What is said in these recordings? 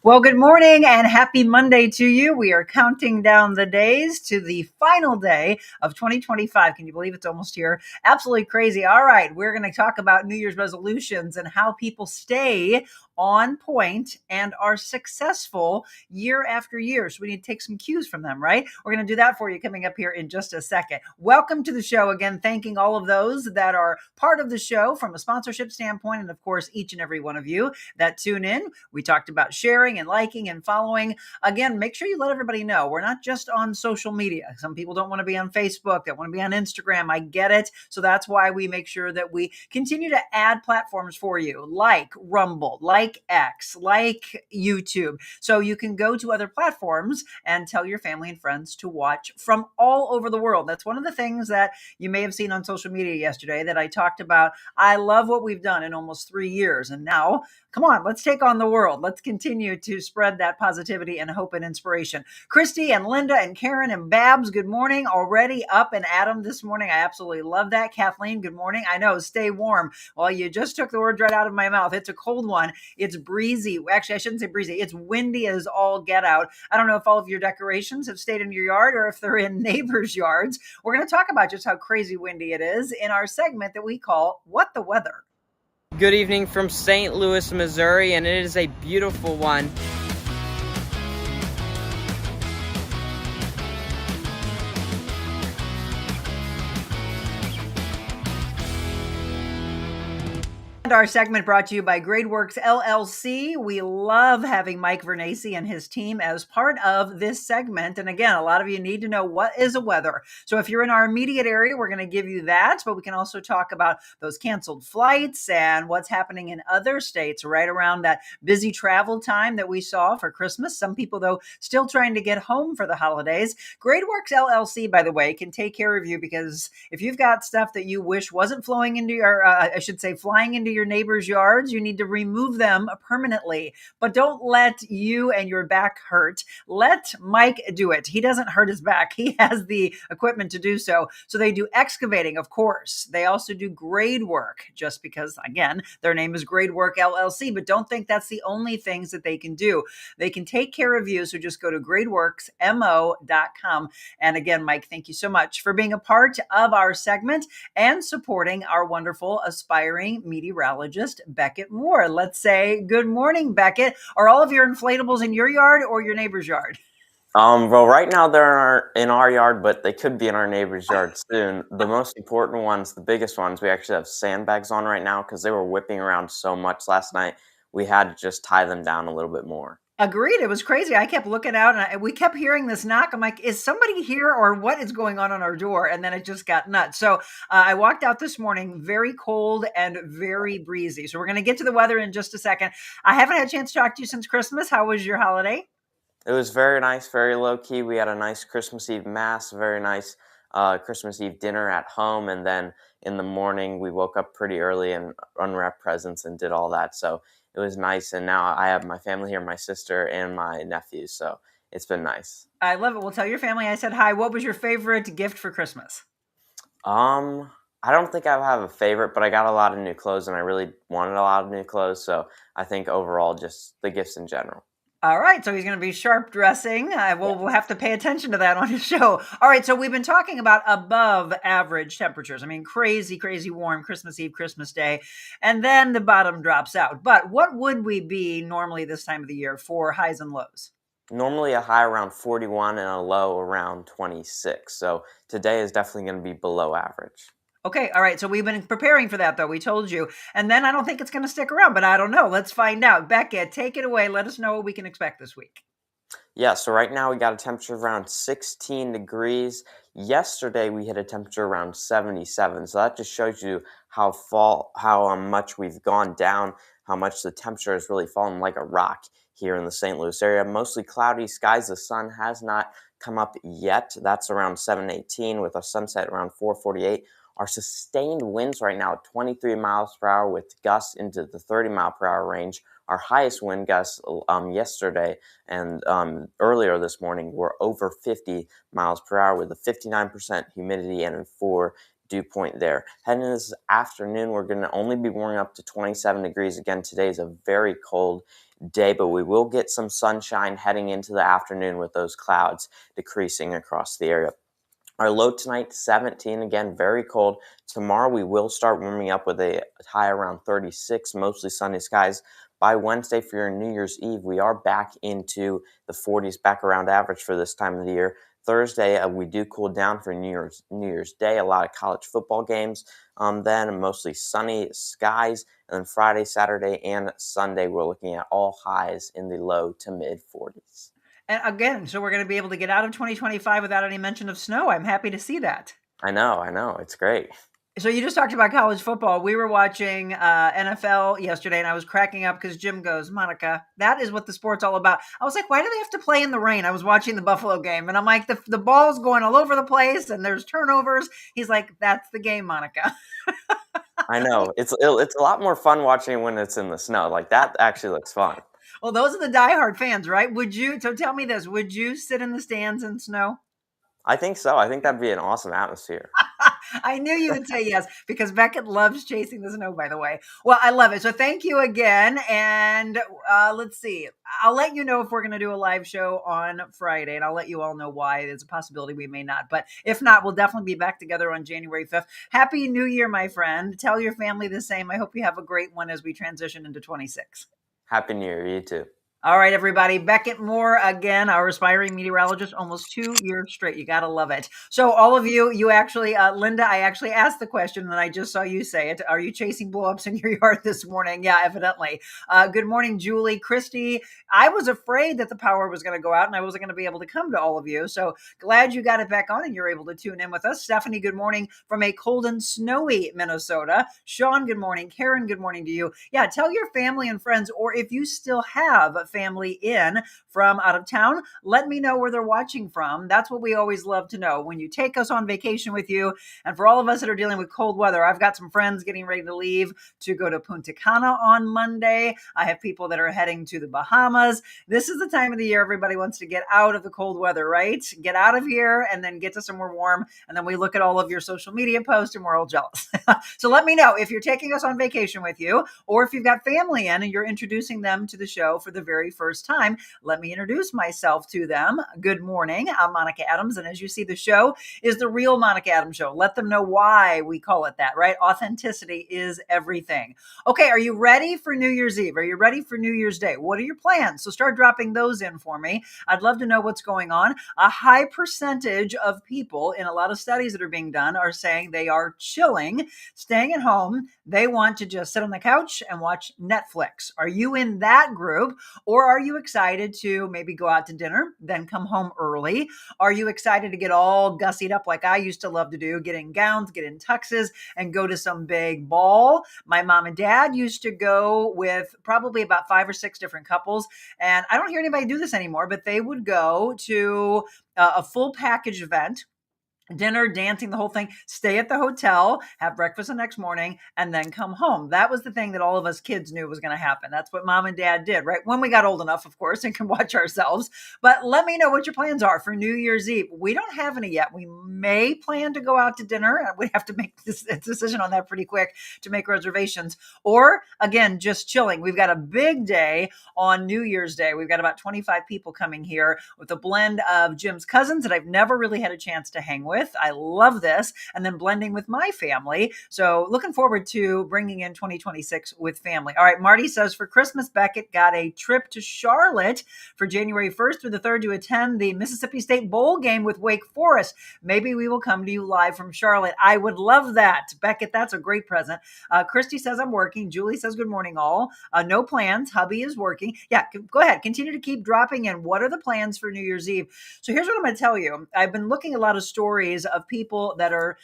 Well, good morning and happy Monday to you. We are counting down the days to the final day of 2025. Can you believe it's almost here? Absolutely crazy. All right, we're going to talk about New Year's resolutions and how people stay on point and are successful year after year. So we need to take some cues from them, right? We're going to do that for you coming up here in just a second. Welcome to the show again. Thanking all of those that are part of the show from a sponsorship standpoint, and of course, each and every one of you that tune in. We talked about sharing and liking and following. Again, make sure you let everybody know we're not just on social media. Some people don't want to be on Facebook, they want to be on Instagram. I get it. So that's why we make sure that we continue to add platforms for you, like Rumble, like X, like YouTube. So you can go to other platforms and tell your family and friends to watch from all over the world. That's one of the things that you may have seen on social media yesterday that I talked about. I love what we've done in almost 3 years. And now, come on, let's take on the world. Let's continue to spread that positivity and hope and inspiration. Christy and Linda and Karen and Babs, good morning. Already up and at 'em this morning. I absolutely love that. Kathleen, good morning. I know, stay warm. Well, you just took the words right out of my mouth. It's a cold one. It's breezy. Actually, I shouldn't say breezy. It's windy as all get out. I don't know if all of your decorations have stayed in your yard or if they're in neighbors' yards. We're going to talk about just how crazy windy it is in our segment that we call What the Weather. Good evening from St. Louis, Missouri, and it is a beautiful one. Our segment brought to you by GradeWorks LLC. We love having Mike Vernacci and his team as part of this segment. And again, a lot of you need to know what is a weather. So if you're in our immediate area, we're going to give you that, but we can also talk about those canceled flights and what's happening in other states right around that busy travel time that we saw for Christmas. Some people, though, still trying to get home for the holidays. GradeWorks LLC, by the way, can take care of you because if you've got stuff that you wish wasn't flowing into your, flying into your neighbors' yards, you need to remove them permanently. But don't let you and your back hurt. Let Mike do it. He doesn't hurt his back. He has the equipment to do so. So they do excavating, of course. They also do grade work, just because, again, their name is GradeWork LLC. But don't think that's the only things that they can do. They can take care of you. So just go to gradeworksmo.com. And again, Mike, thank you so much for being a part of our segment and supporting our wonderful aspiring meteorologist, Beckett Moore. Let's say good morning, Beckett. Are all of your inflatables in your yard or your neighbor's yard? Well, right now they're in our yard, but they could be in our neighbor's yard soon. The most important ones, the biggest ones, we actually have sandbags on right now because they were whipping around so much last night. We had to just tie them down a little bit more. Agreed. It was crazy. I kept looking out and we kept hearing this knock. I'm like, is somebody here or what is going on our door? And then it just got nuts. So I walked out this morning, very cold and very breezy. So we're going to get to the weather in just a second. I haven't had a chance to talk to you since Christmas. How was your holiday? It was very nice, very low key. We had a nice Christmas Eve mass, very nice Christmas Eve dinner at home. And then in the morning, we woke up pretty early and unwrapped presents and did all that. So it was nice. And now I have my family here, my sister and my nephews. So it's been nice. I love it. Well, tell your family I said hi. What was your favorite gift for Christmas? I don't think I have a favorite, but I got a lot of new clothes and I really wanted a lot of new clothes. So I think overall, just the gifts in general. All right, so he's going to be sharp dressing. We'll have to pay attention to that on his show. All right, so we've been talking about above average temperatures. I mean, crazy, crazy warm Christmas Eve, Christmas Day, and then the bottom drops out. But what would we be normally this time of the year for highs and lows? Normally a high around 41 and a low around 26. So today is definitely going to be below average. Okay, all right. So we've been preparing for that, though. We told you. And then I don't think it's going to stick around, but I don't know. Let's find out. Beckett, take it away. Let us know what we can expect this week. Yeah, so right now we got a temperature of around 16 degrees. Yesterday we hit a temperature around 77. So that just shows you how much we've gone down, how much the temperature has really fallen like a rock here in the St. Louis area. Mostly cloudy skies. The sun has not come up yet. That's around 7:18 with a sunset around 4:48. Our sustained winds right now at 23 miles per hour with gusts into the 30 mile per hour range. Our highest wind gusts yesterday and earlier this morning were over 50 miles per hour with a 59% humidity and a 4 dew point there. Heading into this afternoon, we're going to only be warming up to 27 degrees. Again, today is a very cold day, but we will get some sunshine heading into the afternoon with those clouds decreasing across the area. Our low tonight, 17, again, very cold. Tomorrow we will start warming up with a high around 36, mostly sunny skies. By Wednesday for your New Year's Eve, we are back into the 40s, back around average for this time of the year. Thursday, we do cool down for New Year's Day. A lot of college football games. Then mostly sunny skies. And then Friday, Saturday, and Sunday, we're looking at all highs in the low to mid 40s. And again, so we're going to be able to get out of 2025 without any mention of snow. I'm happy to see that. I know. It's great. So you just talked about college football. We were watching NFL yesterday, and I was cracking up because Jim goes, Monica, that is what the sport's all about. I was like, why do they have to play in the rain? I was watching the Buffalo game, and I'm like, the ball's going all over the place, and there's turnovers. He's like, that's the game, Monica. I know. It's a lot more fun watching when it's in the snow. Like, that actually looks fun. Well, those are the diehard fans, right? So tell me this, would you sit in the stands in snow? I think so. I think that'd be an awesome atmosphere. I knew you would say yes because Beckett loves chasing the snow, by the way. Well, I love it. So thank you again. And let's see. I'll let you know if we're going to do a live show on Friday, and I'll let you all know why. There's a possibility we may not. But if not, we'll definitely be back together on January 5th. Happy New Year, my friend. Tell your family the same. I hope you have a great one as we transition into 26. Happy New Year. You too. All right, everybody. Beckett Moore, again, our aspiring meteorologist, almost 2 years straight. You got to love it. So all of you actually, Linda, I actually asked the question and I just saw you say it. Are you chasing blowups in your yard this morning? Yeah, evidently. Good morning, Julie. Christy, I was afraid that the power was going to go out and I wasn't going to be able to come to all of you. So glad you got it back on and you're able to tune in with us. Stephanie, good morning from a cold and snowy Minnesota. Sean, good morning. Karen, good morning to you. Yeah, tell your family and friends, or if you still have family in from out of town, let me know where they're watching from. That's what we always love to know. When you take us on vacation with you, and for all of us that are dealing with cold weather, I've got some friends getting ready to leave to go to Punta Cana on Monday. I have people that are heading to the Bahamas. This is the time of the year everybody wants to get out of the cold weather, right? Get out of here and then get to somewhere warm. And then we look at all of your social media posts and we're all jealous. So let me know if you're taking us on vacation with you, or if you've got family in and you're introducing them to the show for the very first time. Let me introduce myself to them. Good morning. I'm Monica Adams. And as you see, the show is the real Monica Adams Show. Let them know why we call it that, right? Authenticity is everything. Okay, are you ready for New Year's Eve? Are you ready for New Year's Day? What are your plans? So start dropping those in for me. I'd love to know what's going on. A high percentage of people in a lot of studies that are being done are saying they are chilling, staying at home. They want to just sit on the couch and watch Netflix. Are you in that group? Or are you excited to maybe go out to dinner, then come home early? Are you excited to get all gussied up like I used to love to do, get in gowns, get in tuxes, and go to some big ball? My mom and dad used to go with probably about 5 or 6 different couples. And I don't hear anybody do this anymore, but they would go to a full package event, dinner, dancing, the whole thing, stay at the hotel, have breakfast the next morning, and then come home. That was the thing that all of us kids knew was going to happen. That's what mom and dad did, right? When we got old enough, of course, and can watch ourselves. But let me know what your plans are for New Year's Eve. We don't have any yet. We may plan to go out to dinner. We have to make this decision on that pretty quick to make reservations. Or again, just chilling. We've got a big day on New Year's Day. We've got about 25 people coming here with a blend of Jim's cousins that I've never really had a chance to hang with. I love this. And then blending with my family. So looking forward to bringing in 2026 with family. All right. Marty says for Christmas, Beckett got a trip to Charlotte for January 1st through the 3rd to attend the Mississippi State Bowl game with Wake Forest. Maybe we will come to you live from Charlotte. I would love that. Beckett, that's a great present. Christy says I'm working. Julie says good morning all. No plans. Hubby is working. Yeah, go ahead. Continue to keep dropping in. What are the plans for New Year's Eve? So here's what I'm going to tell you. I've been looking at a lot of stories of people that are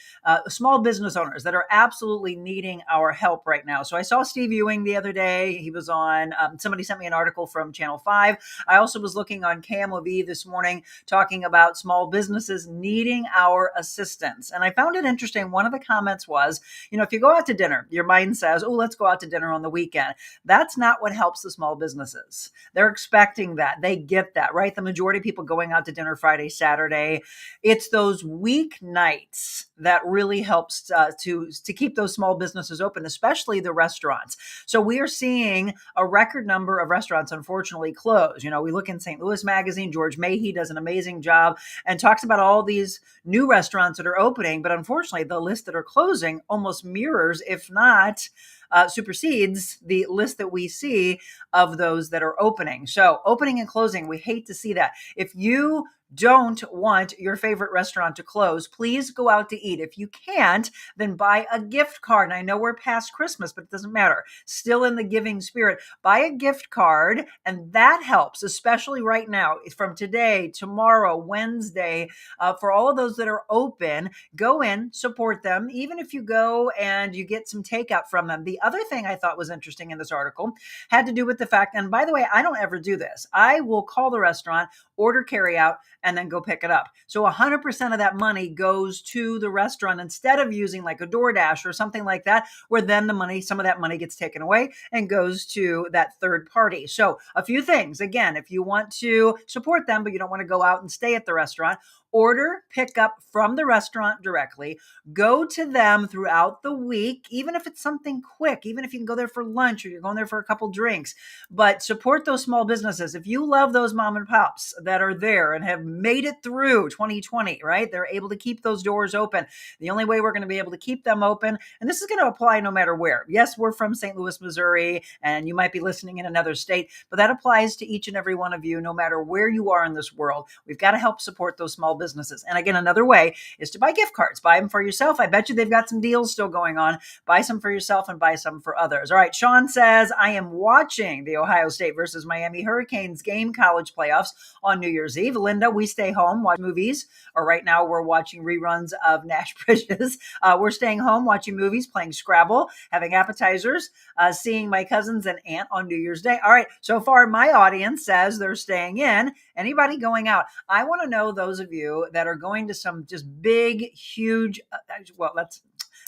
small business owners that are absolutely needing our help right now. So I saw Steve Ewing the other day. He was on, somebody sent me an article from Channel 5. I also was looking on KMOV this morning talking about small businesses needing our assistance. And I found it interesting. One of the comments was, if you go out to dinner, your mind says, oh, let's go out to dinner on the weekend. That's not what helps the small businesses. They're expecting that. They get that, right? The majority of people going out to dinner Friday, Saturday, it's those weekends weeknights that really helps to keep those small businesses open, especially the restaurants. So we are seeing a record number of restaurants, unfortunately, close. We look in St. Louis Magazine, George Mahey does an amazing job and talks about all these new restaurants that are opening. But unfortunately, the list that are closing almost mirrors, if not supersedes the list that we see of those that are opening. So opening and closing, we hate to see that. If you don't want your favorite restaurant to close, please go out to eat. If you can't, then buy a gift card. And I know we're past Christmas, but it doesn't matter. Still in the giving spirit, buy a gift card, and that helps, especially right now, from today, tomorrow, Wednesday, for all of those that are open. Go in, support them, even if you go and you get some takeout from them. The other thing I thought was interesting in this article had to do with the fact, and by the way, I don't ever do this. I will call the restaurant, order carry out, and then go pick it up. So 100% of that money goes to the restaurant instead of using like a DoorDash or something like that, where then some of that money gets taken away and goes to that third party. So a few things, again, if you want to support them, but you don't want to go out and stay at the restaurant, order, pick up from the restaurant directly, go to them throughout the week, even if it's something quick, even if you can go there for lunch or you're going there for a couple drinks, but support those small businesses. If you love those mom and pops that are there and have made it through 2020, right? They're able to keep those doors open. The only way we're going to be able to keep them open, and this is going to apply no matter where. Yes, we're from St. Louis, Missouri, and you might be listening in another state, but that applies to each and every one of you, no matter where you are in this world. We've got to help support those small businesses. And again, another way is to buy gift cards. Buy them for yourself. I bet you they've got some deals still going on. Buy some for yourself and buy some for others. All right. Sean says, I am watching the Ohio State versus Miami Hurricanes game college playoffs on New Year's Eve. Linda, we stay home, watch movies. Or right now we're watching reruns of Nash Bridges. We're staying home, watching movies, playing Scrabble, having appetizers, seeing my cousins and aunt on New Year's Day. All right. So far, my audience says they're staying in. Anybody going out? I want to know those of you that are going to some just big, huge,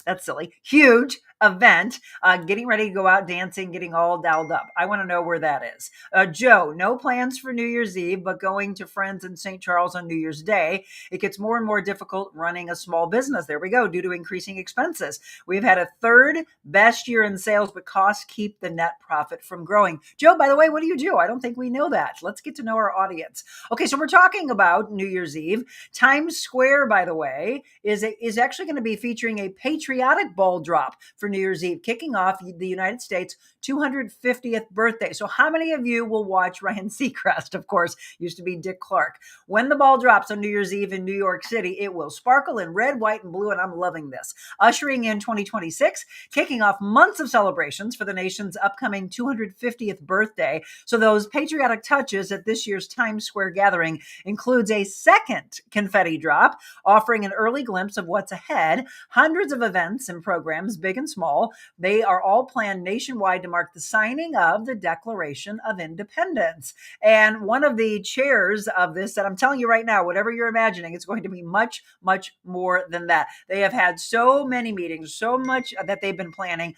that's silly, huge event, getting ready to go out dancing, getting all dialed up. I want to know where that is. Joe, no plans for New Year's Eve, but going to friends in St. Charles on New Year's Day. It gets more and more difficult running a small business. There we go, due to increasing expenses. We've had a third best year in sales, but costs keep the net profit from growing. Joe, by the way, what do you do? I don't think we know that. Let's get to know our audience. Okay, so we're talking about New Year's Eve. Times Square, by the way, is actually going to be featuring a patriotic ball drop for New Year's Eve, kicking off the United States 250th birthday. So how many of you will watch Ryan Seacrest? Of course, used to be Dick Clark. When the ball drops on New Year's Eve in New York City, it will sparkle in red, white, and blue, and I'm loving this. Ushering in 2026, kicking off months of celebrations for the nation's upcoming 250th birthday. So those patriotic touches at this year's Times Square gathering includes a second confetti drop, offering an early glimpse of what's ahead, hundreds of events and programs, big and small. They are all planned nationwide to mark the signing of the Declaration of Independence. And one of the chairs of this, that I'm telling you right now, whatever you're imagining, it's going to be much, much more than that. They have had so many meetings, so much that they've been planning.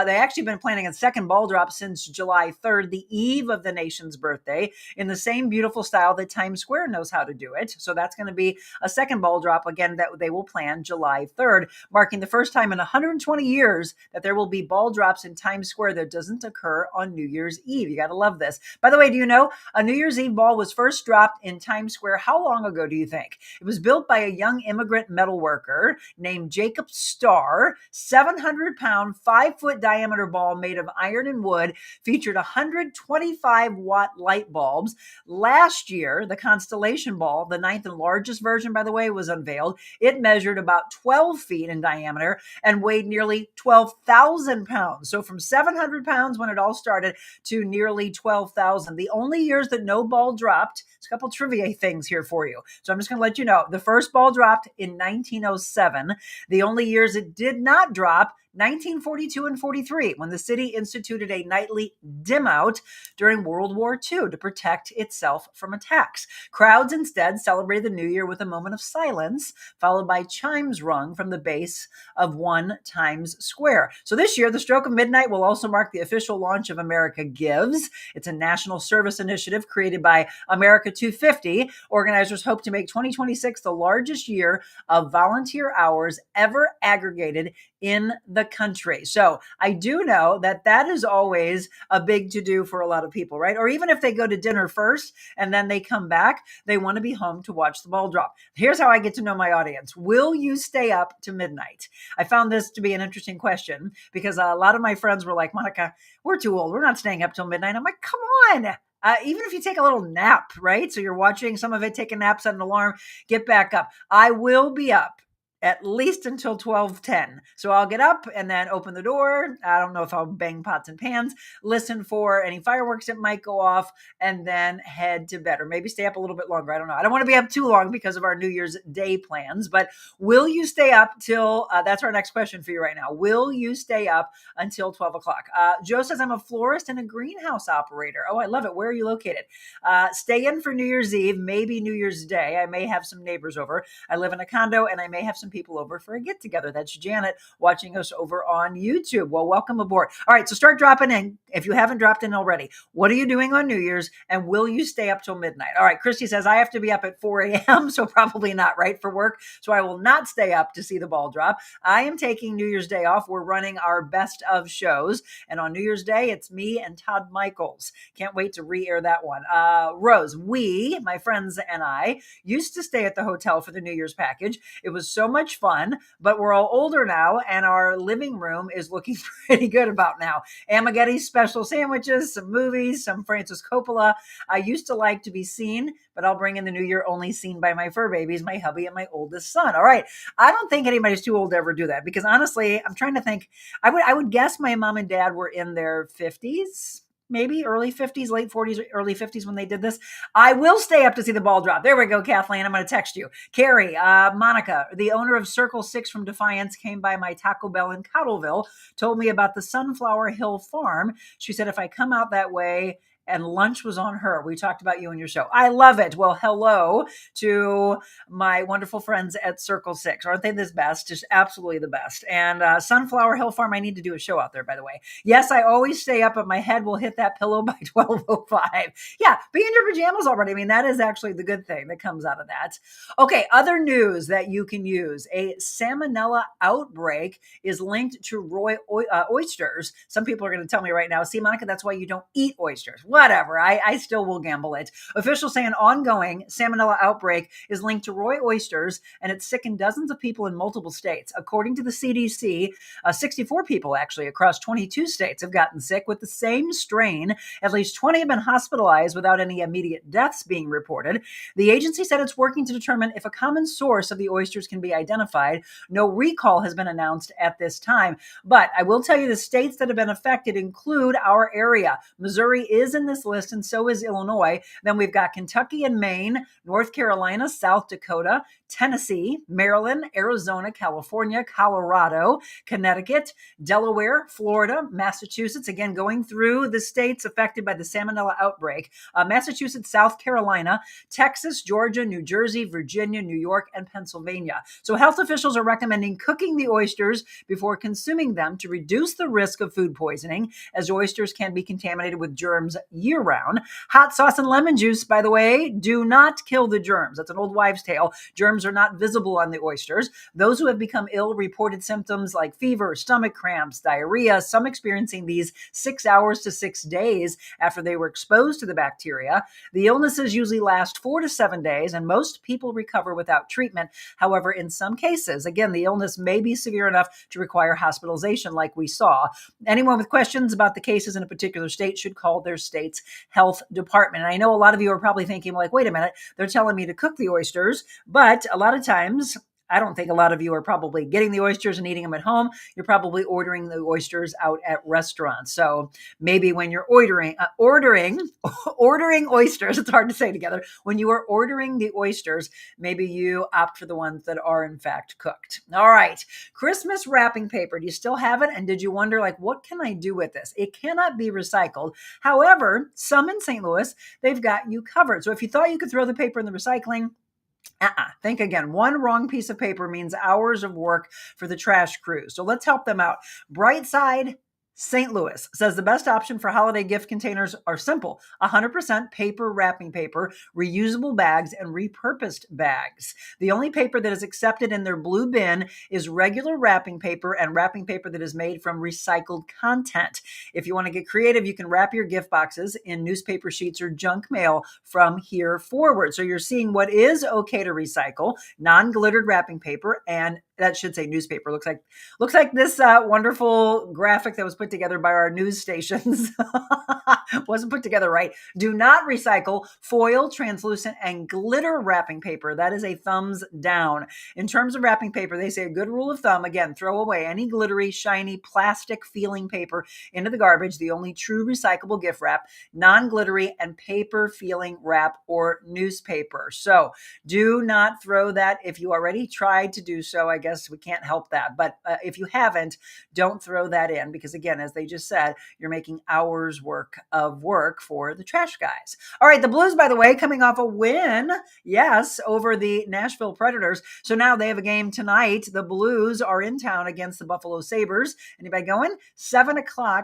They actually been planning a second ball drop since July 3rd, the eve of the nation's birthday, in the same beautiful style that Times Square knows how to do it. So that's going to be a second ball drop, again, that they will plan July 3rd, marking the first time in 120 years that there will be ball drops in Times Square that doesn't occur on New Year's Eve. You got to love this. By the way, do you know a New Year's Eve ball was first dropped in Times Square? How long ago do you think? It was built by a young immigrant metal worker named Jacob Starr. 700-pound, 5-foot diameter ball made of iron and wood, featured 125-watt light bulbs. Last year, the Constellation ball, the ninth and largest version, by the way, was unveiled. It measured about 12 feet in diameter and weighed nearly 12,000 pounds. So from 700 pounds when it all started to nearly 12,000. The only years that no ball dropped, there's a couple trivia things here for you. So I'm just going to let you know. The first ball dropped in 1907. The only years it did not drop, 1942 and 43, when the city instituted a nightly dim out during World War II to protect itself from attacks. Crowds instead celebrated the New Year with a moment of silence, followed by chimes rung from the base of 1 Times Square. So this year, the stroke of midnight will also mark the official launch of America Gives. It's a national service initiative created by America 250. Organizers hope to make 2026 the largest year of volunteer hours ever aggregated in the country. So I do know that that is always a big to do for a lot of people, right? Or even if they go to dinner first and then they come back, they want to be home to watch the ball drop. Here's how I get to know my audience. Will you stay up to midnight? I found this to be an interesting question because a lot of my friends were like, Monica, we're too old. We're not staying up till midnight. I'm like, come on. Even if you take a little nap, right? So you're watching some of it, take a nap, set an alarm, get back up. I will be up at least until 12:10. So I'll get up and then open the door. I don't know if I'll bang pots and pans, listen for any fireworks that might go off, and then head to bed, or maybe stay up a little bit longer. I don't know. I don't want to be up too long because of our New Year's Day plans, but will you stay up till, that's our next question for you right now. Will you stay up until 12 o'clock? Joe says, I'm a florist and a greenhouse operator. Oh, I love it. Where are you located? Stay in for New Year's Eve, maybe New Year's Day. I may have some neighbors over. I live in a condo and I may have some people over for a get together. That's Janet watching us over on YouTube. Well, welcome aboard. All right, so start dropping in if you haven't dropped in already. What are you doing on New Year's, and will you stay up till midnight? All right, Christy says, I have to be up at 4 a.m., so probably not, right, for work. So I will not stay up to see the ball drop. I am taking New Year's Day off. We're running our best of shows, and on New Year's Day, it's me and Todd Michaels. Can't wait to re-air that one. Rose, we, my friends and I, used to stay at the hotel for the New Year's package. It was so much fun, but we're all older now, and our living room is looking pretty good about now. Amaghetti special sandwiches, some movies, some Francis Coppola. I used to like to be seen, but I'll bring in the New Year only seen by my fur babies, my hubby, and my oldest son. All right. I don't think anybody's too old to ever do that because honestly, I'm trying to think. I would guess my mom and dad were in their 50s. Maybe early 50s, late 40s, early 50s when they did this. I will stay up to see the ball drop. There we go, Kathleen. I'm going to text you. Carrie, Monica, the owner of Circle 6 from Defiance, came by my Taco Bell in Cottleville, told me about the Sunflower Hill Farm. She said, if I come out that way, and lunch was on her. We talked about you and your show. I love it. Well, hello to my wonderful friends at Circle 6. Aren't they the best? Just absolutely the best. And Sunflower Hill Farm, I need to do a show out there, by the way. Yes, I always stay up, but my head will hit that pillow by 12:05. Yeah, be in your pajamas already. I mean, that is actually the good thing that comes out of that. Okay, other news that you can use. A salmonella outbreak is linked to oysters. Some people are going to tell me right now, see, Monica, that's why you don't eat oysters. Whatever. I still will gamble it. Officials say an ongoing salmonella outbreak is linked to roy oysters, and it's sickened dozens of people in multiple states. According to the CDC, 64 people actually across 22 states have gotten sick with the same strain. At least 20 have been hospitalized without any immediate deaths being reported. The agency said it's working to determine if a common source of the oysters can be identified. No recall has been announced at this time. But I will tell you the states that have been affected include our area. Missouri is in this list, and so is Illinois. Then we've got Kentucky and Maine, North Carolina, South Dakota, Tennessee, Maryland, Arizona, California, Colorado, Connecticut, Delaware, Florida, Massachusetts, again, going through the states affected by the salmonella outbreak, Massachusetts, South Carolina, Texas, Georgia, New Jersey, Virginia, New York, and Pennsylvania. So health officials are recommending cooking the oysters before consuming them to reduce the risk of food poisoning, as oysters can be contaminated with germs year-round. Hot sauce and lemon juice, by the way, do not kill the germs. That's an old wives' tale. Germs are not visible on the oysters. Those who have become ill reported symptoms like fever, stomach cramps, diarrhea, some experiencing these 6 hours to 6 days after they were exposed to the bacteria. The illnesses usually last 4 to 7 days, and most people recover without treatment. However, in some cases, again, the illness may be severe enough to require hospitalization like we saw. Anyone with questions about the cases in a particular state should call their state's health department. And I know a lot of you are probably thinking, like, wait a minute, they're telling me to cook the oysters, but a lot of times I don't think a lot of you are probably getting the oysters and eating them at home. You're probably ordering the oysters out at restaurants. So maybe when you're ordering oysters, it's hard to say together. When you are ordering the oysters, maybe you opt for the ones that are in fact cooked. All right. Christmas wrapping paper. Do you still have it? And did you wonder, like, what can I do with this? It cannot be recycled. However, some in St. Louis, they've got you covered. So if you thought you could throw the paper in the recycling, think again. One wrong piece of paper means hours of work for the trash crews. So let's help them out. Brightside St. Louis says the best option for holiday gift containers are simple: 100% paper wrapping paper, reusable bags, and repurposed bags. The only paper that is accepted in their blue bin is regular wrapping paper and wrapping paper that is made from recycled content. If you want to get creative, you can wrap your gift boxes in newspaper sheets or junk mail from here forward. So you're seeing what is okay to recycle: non-glittered wrapping paper, and that should say newspaper. Looks like this wonderful graphic that was put together by our news stations wasn't put together right. Do not recycle foil, translucent, and glitter wrapping paper. That is a thumbs down. In terms of wrapping paper, they say a good rule of thumb, again, throw away any glittery, shiny, plastic feeling paper into the garbage. The only true recyclable gift wrap, non-glittery and paper feeling wrap or newspaper. So do not throw that. If you already tried to do so, I guess we can't help that. But if you haven't, don't throw that in, because again, as they just said, you're making hours work for the trash guys. All right, the Blues, by the way, coming off a win, yes, over the Nashville Predators. So now they have a game tonight. The Blues are in town against the Buffalo Sabres. Anybody going? 7:00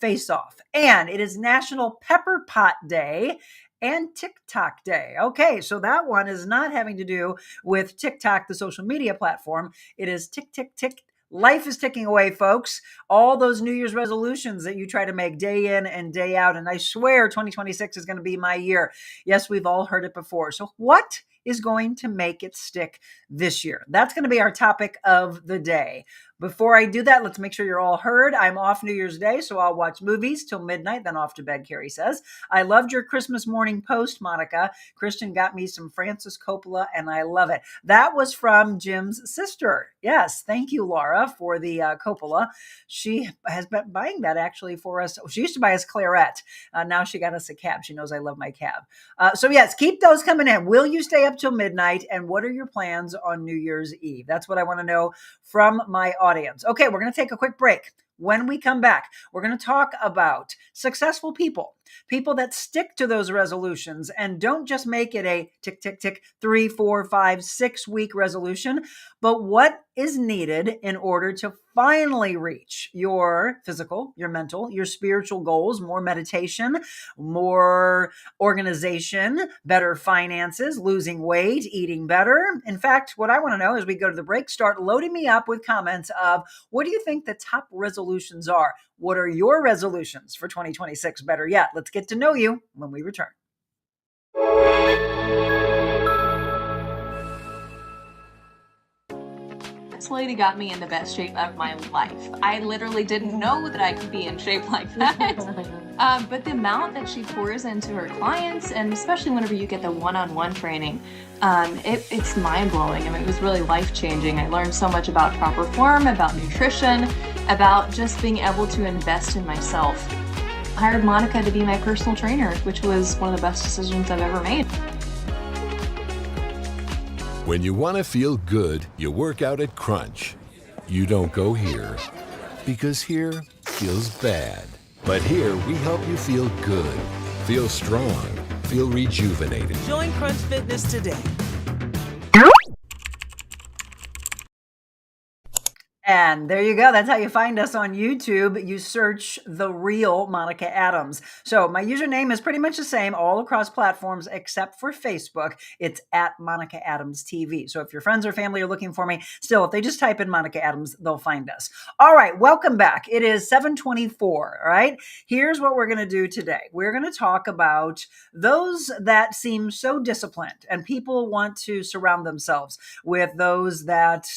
face-off. And it is National Pepper Pot Day and TikTok Day. Okay, so that one is not having to do with TikTok, the social media platform. It is tick, tick, tick. Life is ticking away, folks. All those New Year's resolutions that you try to make day in and day out. And I swear 2026 is going to be my year. Yes, we've all heard it before. So what is going to make it stick this year? That's going to be our topic of the day. Before I do that, let's make sure you're all heard. I'm off New Year's Day, so I'll watch movies till midnight, then off to bed, Carrie says. I loved your Christmas morning post, Monica. Christian got me some Francis Coppola, and I love it. That was from Jim's sister. Yes, thank you, Laura, for the Coppola. She has been buying that actually for us. She used to buy us Claret. Now she got us a cab. She knows I love my cab. So yes, keep those coming in. Will you stay up till midnight? And what are your plans on New Year's Eve? That's what I want to know from my audience. Okay, we're going to take a quick break. When we come back, we're going to talk about successful people that stick to those resolutions and don't just make it a tick, tick, tick, 3, 4, 5, 6 week resolution, but what is needed in order to finally reach your physical, your mental, your spiritual goals: more meditation, more organization, better finances, losing weight, eating better. In fact, what I want to know as we go to the break, start loading me up with comments of, what do you think the top resolutions are? What are your resolutions for 2026? Better yet, let's get to know you when we return. This lady got me in the best shape of my life. I literally didn't know that I could be in shape like that. But the amount that she pours into her clients, and especially whenever you get the one-on-one training, it's mind-blowing. I mean, it was really life-changing. I learned so much about proper form, about nutrition, about just being able to invest in myself. I hired Monica to be my personal trainer, which was one of the best decisions I've ever made. When you want to feel good, you work out at Crunch. You don't go here, because here feels bad. But here we help you feel good, feel strong, feel rejuvenated. Join Crunch Fitness today. And there you go. That's how you find us on YouTube. You search The Real Monica Adams. So my username is pretty much the same all across platforms except for Facebook. It's at Monica Adams TV. So if your friends or family are looking for me, still, if they just type in Monica Adams, they'll find us. All right, welcome back. It is 7:24, all right? Here's what we're going to do today. We're going to talk about those that seem so disciplined, and people want to surround themselves with those that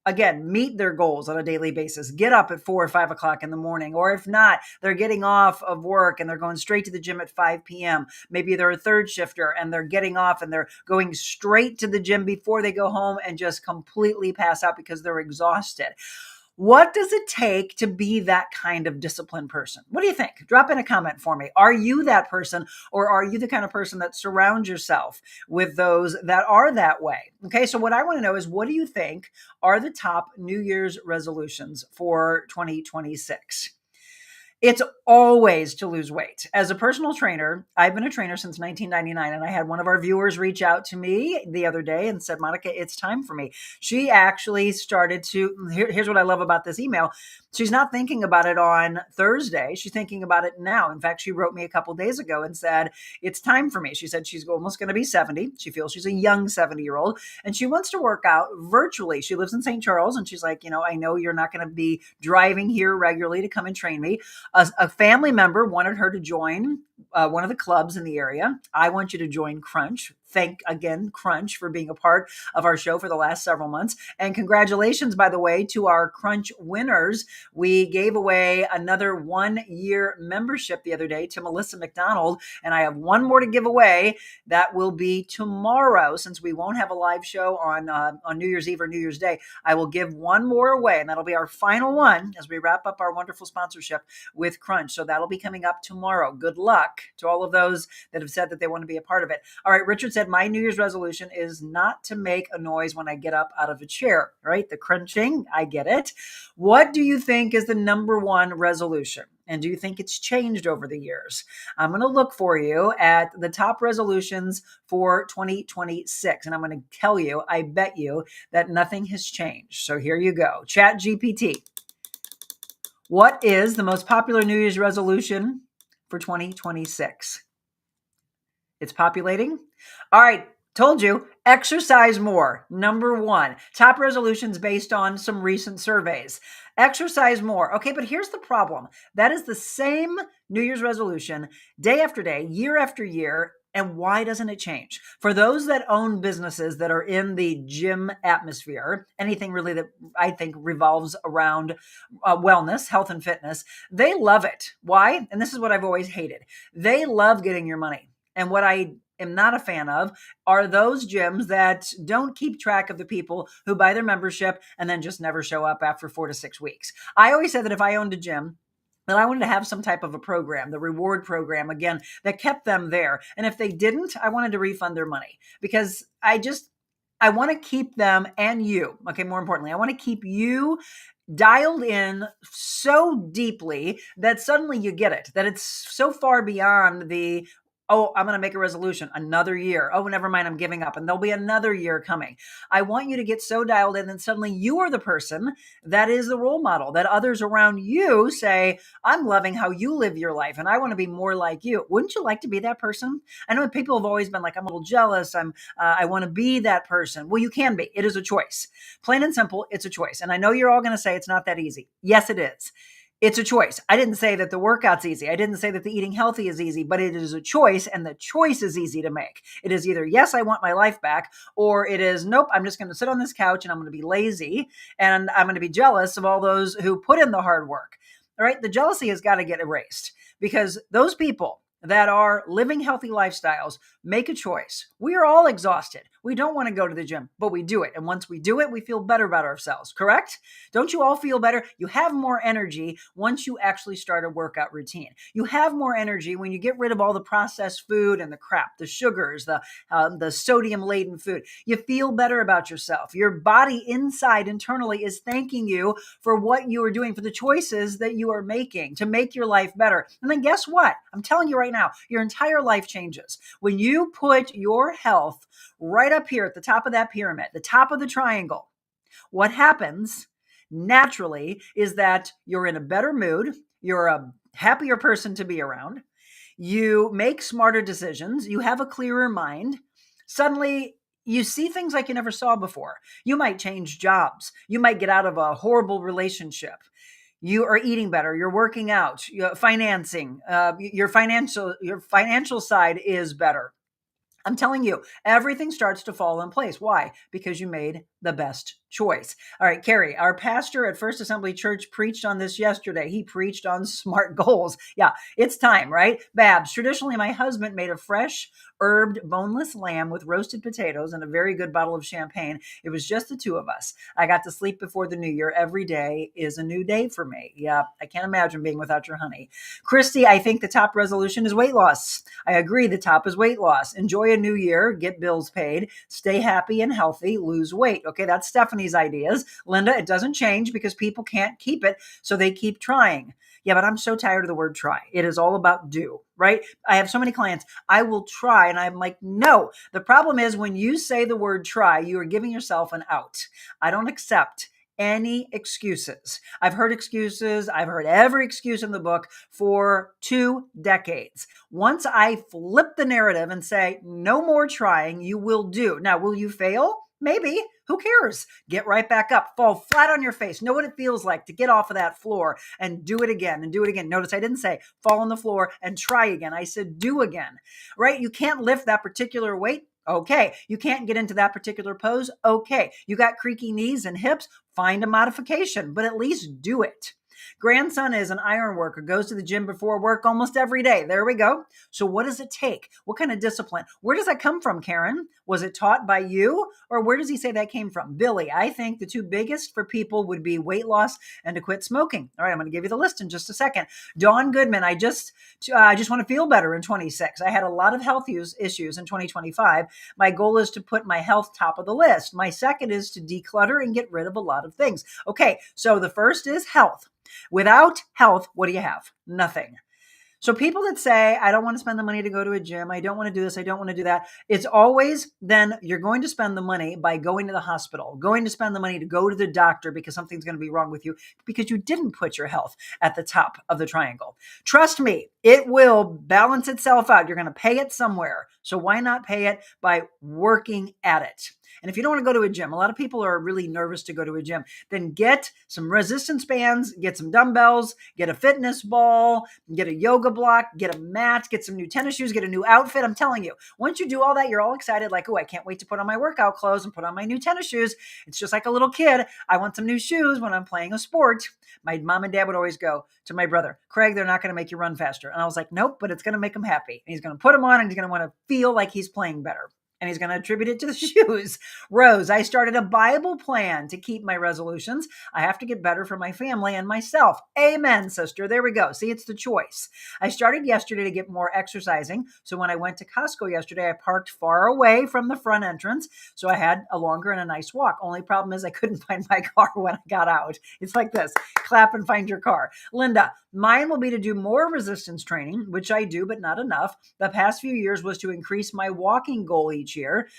again, meet their goals on a daily basis, get up at 4 or 5 o'clock in the morning, or if not, they're getting off of work and they're going straight to the gym at 5 p.m. Maybe they're a third shifter and they're getting off and they're going straight to the gym before they go home and just completely pass out because they're exhausted. What does it take to be that kind of disciplined person? What do you think? Drop in a comment for me. Are you that person, or are you the kind of person that surrounds yourself with those that are that way? Okay, so what I want to know is, what do you think are the top New Year's resolutions for 2026? It's always to lose weight. As a personal trainer, I've been a trainer since 1999, and I had one of our viewers reach out to me the other day and said, Monica, it's time for me. She actually started to, here's what I love about this email. She's not thinking about it on Thursday. She's thinking about it now. In fact, she wrote me a couple days ago and said, it's time for me. She said she's almost going to be 70. She feels she's a young 70-year-old, and she wants to work out virtually. She lives in St. Charles, and she's like, I know you're not going to be driving here regularly to come and train me. A family member wanted her to join one of the clubs in the area. I want you to join Crunch. Thank again, Crunch, for being a part of our show for the last several months. And congratulations, by the way, to our Crunch winners. We gave away another 1-year membership the other day to Melissa McDonald, and I have one more to give away. That will be tomorrow, since we won't have a live show on New Year's Eve or New Year's Day. I will give one more away, and that'll be our final one as we wrap up our wonderful sponsorship with Crunch. So that'll be coming up tomorrow. Good luck to all of those that have said that they want to be a part of it. All right, Richard said, my New Year's resolution is not to make a noise when I get up out of a chair, right? The crunching, I get it. What do you think is the number one resolution? And do you think it's changed over the years? I'm going to look for you at the top resolutions for 2026. And I'm going to tell you, I bet you that nothing has changed. So here you go. Chat GPT. What is the most popular New Year's resolution for 2026? It's populating. All right. Told you, exercise more. Number one, top resolutions based on some recent surveys. Exercise more. Okay, but here's the problem. That is the same New Year's resolution day after day, year after year. And why doesn't it change? For those that own businesses that are in the gym atmosphere, anything really that I think revolves around wellness, health, and fitness, they love it. Why? And this is what I've always hated. They love getting your money. And what I am not a fan of are those gyms that don't keep track of the people who buy their membership and then just never show up after 4 to 6 weeks. I always said that if I owned a gym, that I wanted to have some type of a program, the reward program, again, that kept them there. And if they didn't, I wanted to refund their money, because I want to keep them and you. Okay, more importantly, I want to keep you dialed in so deeply that suddenly you get it, that it's so far beyond the, oh, I'm going to make a resolution, another year. Oh, never mind, I'm giving up. And there'll be another year coming. I want you to get so dialed in that suddenly you are the person that is the role model, that others around you say, I'm loving how you live your life and I want to be more like you. Wouldn't you like to be that person? I know people have always been like, I'm a little jealous. I want to be that person. Well, you can be. It is a choice. Plain and simple, it's a choice. And I know you're all going to say it's not that easy. Yes, it is. It's a choice. I didn't say that the workout's easy. I didn't say that the eating healthy is easy, but it is a choice, and the choice is easy to make. It is either, yes, I want my life back, or it is, nope, I'm just going to sit on this couch and I'm going to be lazy and I'm going to be jealous of all those who put in the hard work. All right. The jealousy has got to get erased, because those people that are living healthy lifestyles make a choice. We are all exhausted. We don't want to go to the gym, but we do it. And once we do it, we feel better about ourselves, correct? Don't you all feel better? You have more energy once you actually start a workout routine. You have more energy when you get rid of all the processed food and the crap, the sugars, the sodium-laden food. You feel better about yourself. Your body inside, internally, is thanking you for what you are doing, for the choices that you are making to make your life better. And then guess what? I'm telling you right now, your entire life changes. When you put your health right up here at the top of that pyramid, the top of the triangle, what happens naturally is that you're in a better mood. You're a happier person to be around. You make smarter decisions. You have a clearer mind. Suddenly, you see things like you never saw before. You might change jobs. You might get out of a horrible relationship. You are eating better. You're working out. You're financing. Your financial side is better. I'm telling you, everything starts to fall in place. Why? Because you made the best choice. All right, Carrie, our pastor at First Assembly Church preached on this yesterday. He preached on SMART goals. Yeah, it's time, right? Babs, traditionally my husband made a fresh herbed boneless lamb with roasted potatoes and a very good bottle of champagne. It was just the two of us. I got to sleep before the new year. Every day is a new day for me. Yeah, I can't imagine being without your honey. Christy, I think the top resolution is weight loss. I agree. The top is weight loss. Enjoy a new year, get bills paid, stay happy and healthy, lose weight. Okay, that's Stephanie's ideas. Linda, it doesn't change because people can't keep it, so they keep trying. Yeah, but I'm so tired of the word try. It is all about do, right? I have so many clients. I will try. And I'm like, no. The problem is when you say the word try, you are giving yourself an out. I don't accept any excuses. I've heard excuses. I've heard every excuse in the book for 2 decades. Once I flip the narrative and say, no more trying, you will do. Now, will you fail? Maybe. Who cares? Get right back up, fall flat on your face. Know what it feels like to get off of that floor and do it again and do it again. Notice I didn't say fall on the floor and try again. I said do again, right? You can't lift that particular weight. Okay. You can't get into that particular pose. Okay. You got creaky knees and hips. Find a modification, but at least do it. Grandson is an iron worker, goes to the gym before work almost every day. There we go. So what does it take? What kind of discipline? Where does that come from, Karen? Was it taught by you? Or where does he say that came from? Billy, I think the two biggest for people would be weight loss and to quit smoking. All right, I'm going to give you the list in just a second. Dawn Goodman, I just want to feel better in 26. I had a lot of health issues in 2025. My goal is to put my health top of the list. My second is to declutter and get rid of a lot of things. Okay, so the first is health. Without health, what do you have? Nothing. So people that say, I don't want to spend the money to go to a gym. I don't want to do this. I don't want to do that. It's always then you're going to spend the money by going to the hospital, going to spend the money to go to the doctor because something's going to be wrong with you because you didn't put your health at the top of the triangle. Trust me, it will balance itself out. You're going to pay it somewhere. So why not pay it by working at it? And if you don't want to go to a gym, a lot of people are really nervous to go to a gym, then get some resistance bands, get some dumbbells, get a fitness ball, get a yoga block, get a mat, get some new tennis shoes, get a new outfit. I'm telling you, once you do all that, you're all excited like, oh, I can't wait to put on my workout clothes and put on my new tennis shoes. It's just like a little kid. I want some new shoes when I'm playing a sport. My mom and dad would always go to my brother, Craig, they're not going to make you run faster. And I was like, nope, but it's going to make him happy. And he's going to put them on and he's going to want to feel like he's playing better. And he's going to attribute it to the shoes. Rose, I started a Bible plan to keep my resolutions. I have to get better for my family and myself. Amen, sister. There we go. See, it's the choice. I started yesterday to get more exercising. So when I went to Costco yesterday, I parked far away from the front entrance. So I had a longer and a nice walk. Only problem is I couldn't find my car when I got out. It's like this. Clap and find your car. Linda, mine will be to do more resistance training, which I do, but not enough. The past few years was to increase my walking goal each year.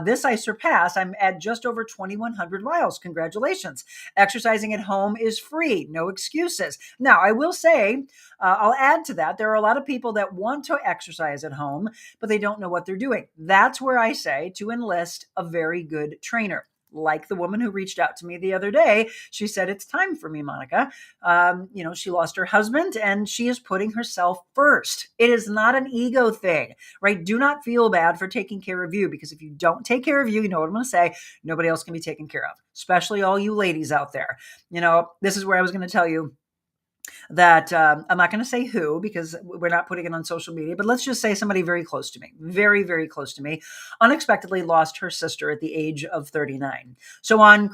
This I surpassed. I'm at just over 2,100 miles. Congratulations. Exercising at home is free. No excuses. Now, I will say, I'll add to that. There are a lot of people that want to exercise at home, but they don't know what they're doing. That's where I say to enlist a very good trainer. Like the woman who reached out to me the other day. She said, it's time for me, Monica. She lost her husband and she is putting herself first. It is not an ego thing, right? Do not feel bad for taking care of you, because if you don't take care of you, you know what I'm going to say, nobody else can be taken care of, especially all you ladies out there. This is where I was going to tell you that I'm not going to say who because we're not putting it on social media, but let's just say somebody very close to me, very, very close to me, unexpectedly lost her sister at the age of 39. So on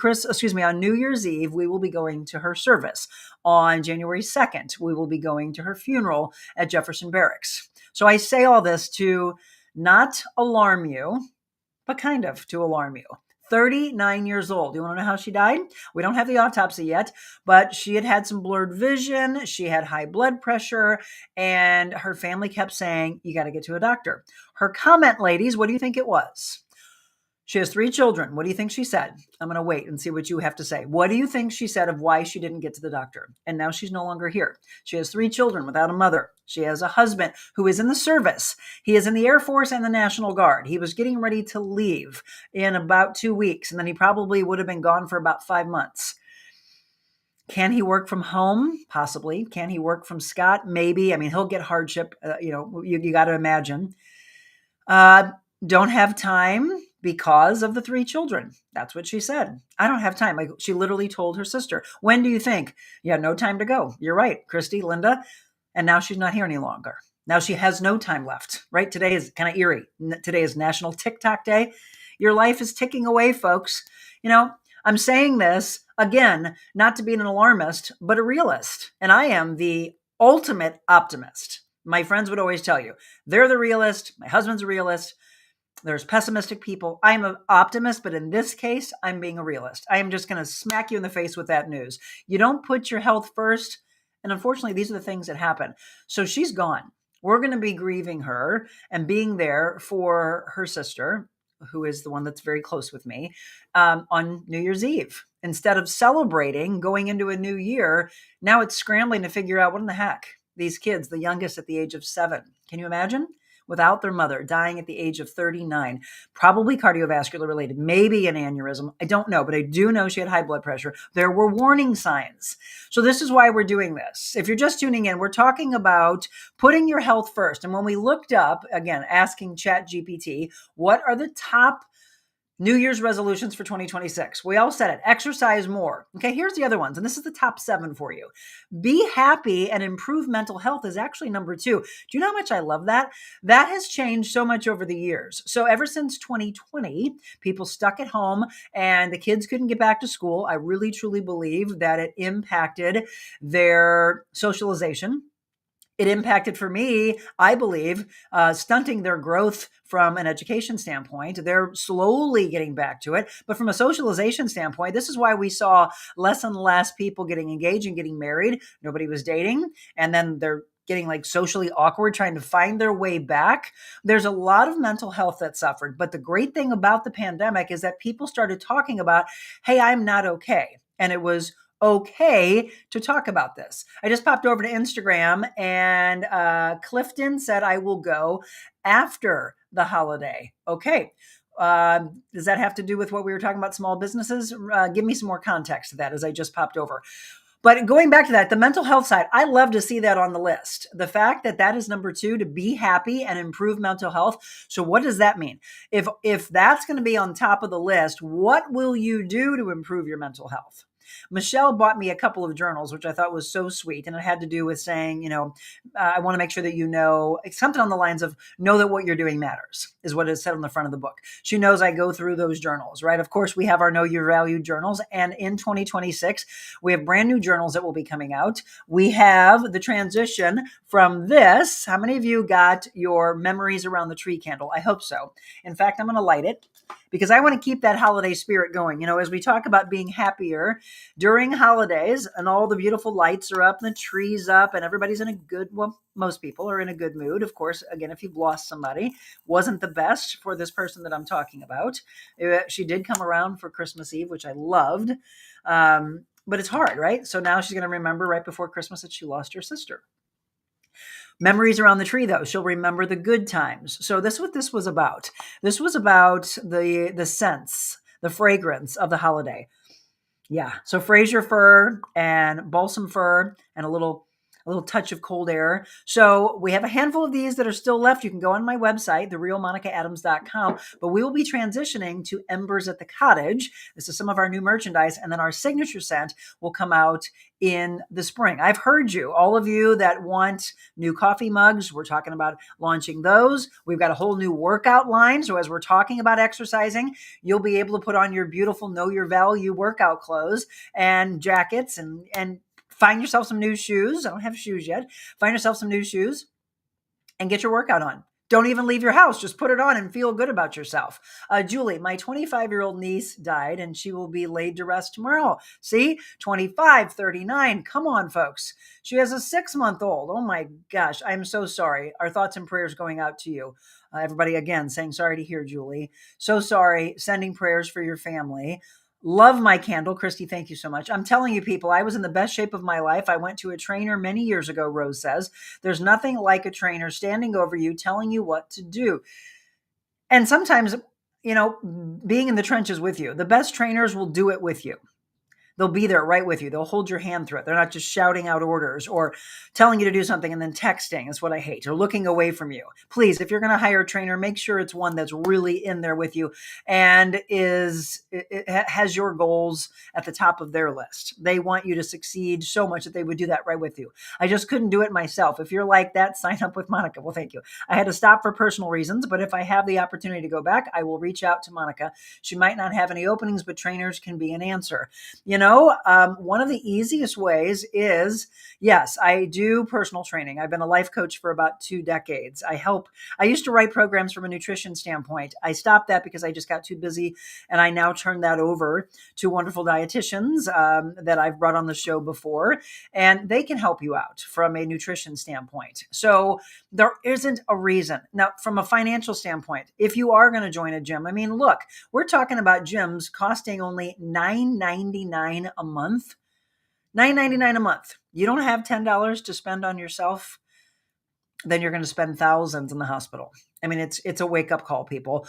New Year's Eve, we will be going to her service. On January 2nd, we will be going to her funeral at Jefferson Barracks. So I say all this to not alarm you, but kind of to alarm you. 39 years old. You want to know how she died? We don't have the autopsy yet, but she had some blurred vision. She had high blood pressure, and her family kept saying, you got to get to a doctor. Her comment, ladies, what do you think it was? She has 3 children. What do you think she said? I'm going to wait and see what you have to say. What do you think she said of why she didn't get to the doctor? And now she's no longer here. She has 3 children without a mother. She has a husband who is in the service. He is in the Air Force and the National Guard. He was getting ready to leave in about 2 weeks, and then he probably would have been gone for about 5 months. Can he work from home? Possibly. Can he work from Scott? Maybe. I mean, he'll get hardship. You got to imagine. Don't have time because of the 3 children. That's what she said. I don't have time. Like, she literally told her sister, when do you think? You had no time to go. You're right, Christy, Linda. And now she's not here any longer. Now she has no time left, right? Today is kind of eerie. Today is National TikTok Day. Your life is ticking away, folks. I'm saying this, again, not to be an alarmist, but a realist. And I am the ultimate optimist. My friends would always tell you, they're the realist. My husband's a realist. There's pessimistic people. I'm an optimist, but in this case, I'm being a realist. I am just going to smack you in the face with that news. You don't put your health first. And unfortunately, these are the things that happen. So she's gone. We're going to be grieving her and being there for her sister, who is the one that's very close with me, on New Year's Eve. Instead of celebrating going into a new year, now it's scrambling to figure out what in the heck. These kids, the youngest at the age of 7. Can you imagine? Without their mother, dying at the age of 39, probably cardiovascular related, maybe an aneurysm. I don't know, but I do know she had high blood pressure. There were warning signs. So this is why we're doing this. If you're just tuning in, we're talking about putting your health first. And when we looked up, again, asking ChatGPT, what are the top New Year's resolutions for 2026? We all said it. Exercise more. Okay, here's the other ones. And this is the top 7 for you. Be happy and improve mental health is actually number 2. Do you know how much I love that? That has changed so much over the years. So ever since 2020, people stuck at home and the kids couldn't get back to school. I really, truly believe that it impacted their socialization. It impacted, for me, I believe, stunting their growth from an education standpoint. They're slowly getting back to it. But from a socialization standpoint, this is why we saw less and less people getting engaged and getting married. Nobody was dating. And then they're getting like socially awkward, trying to find their way back. There's a lot of mental health that suffered. But the great thing about the pandemic is that people started talking about, hey, I'm not okay. And it was okay to talk about this. I just popped over to Instagram and Clifton said, I will go after the holiday. Okay. Does that have to do with what we were talking about, small businesses? Give me some more context to that as I just popped over. But going back to that, the mental health side, I love to see that on the list. The fact that that is number 2, to be happy and improve mental health. So what does that mean? If that's going to be on top of the list, what will you do to improve your mental health? Michelle bought me a couple of journals, which I thought was so sweet. And it had to do with saying, I want to make sure that you know, something on the lines of know that what you're doing matters is what is said on the front of the book. She knows I go through those journals, right? Of course, we have our Know Your Value journals. And in 2026, we have brand new journals that will be coming out. We have the transition from this. How many of you got your Memories Around the Tree candle? I hope so. In fact, I'm going to light it because I want to keep that holiday spirit going. As we talk about being happier during holidays and all the beautiful lights are up and the trees up and everybody's in a good, well, most people are in a good mood. Of course, again, if you've lost somebody, wasn't the best for this person that I'm talking about. She did come around for Christmas Eve, which I loved. But it's hard, right? So now she's going to remember right before Christmas that she lost her sister. Memories Around the Tree, though, she'll remember the good times. So this is what this was about. This was about the scents, the fragrance of the holiday. Yeah. So Fraser fir and balsam fir and a little touch of cold air. So we have a handful of these that are still left. You can go on my website, therealmonicaadams.com, but we will be transitioning to Embers at the Cottage. This is some of our new merchandise. And then our signature scent will come out in the spring. I've heard you, all of you that want new coffee mugs. We're talking about launching those. We've got a whole new workout line. So as we're talking about exercising, you'll be able to put on your beautiful Know Your Value workout clothes and jackets and find yourself some new shoes. I don't have shoes yet. Find yourself some new shoes and get your workout on. Don't even leave your house. Just put it on and feel good about yourself. Julie, my 25-year-old niece died and she will be laid to rest tomorrow. See, 25, 39. Come on, folks. She has a 6-month-old. Oh my gosh. I'm so sorry. Our thoughts and prayers going out to you. Everybody, again, saying sorry to hear, Julie. So sorry. Sending prayers for your family. Love my candle. Christy, thank you so much. I'm telling you, people, I was in the best shape of my life. I went to a trainer many years ago, Rose says. There's nothing like a trainer standing over you, telling you what to do. And sometimes, being in the trenches with you, the best trainers will do it with you. They'll be there right with you. They'll hold your hand through it. They're not just shouting out orders or telling you to do something and then texting. That's what I hate. Or looking away from you. Please, if you're going to hire a trainer, make sure it's one that's really in there with you and it has your goals at the top of their list. They want you to succeed so much that they would do that right with you. I just couldn't do it myself. If you're like that, sign up with Monica. Well, thank you. I had to stop for personal reasons, but if I have the opportunity to go back, I will reach out to Monica. She might not have any openings, but trainers can be an answer. One of the easiest ways is, yes, I do personal training. I've been a life coach for about 2 decades. I used to write programs from a nutrition standpoint. I stopped that because I just got too busy, and I now turn that over to wonderful dietitians that I've brought on the show before, and they can help you out from a nutrition standpoint. So there isn't a reason. Now, from a financial standpoint, if you are going to join a gym, I mean, look, we're talking about gyms costing only $9.99 a month. $9.99 a month. You don't have $10 to spend on yourself, then you're going to spend thousands in the hospital. I mean, it's a wake-up call, people.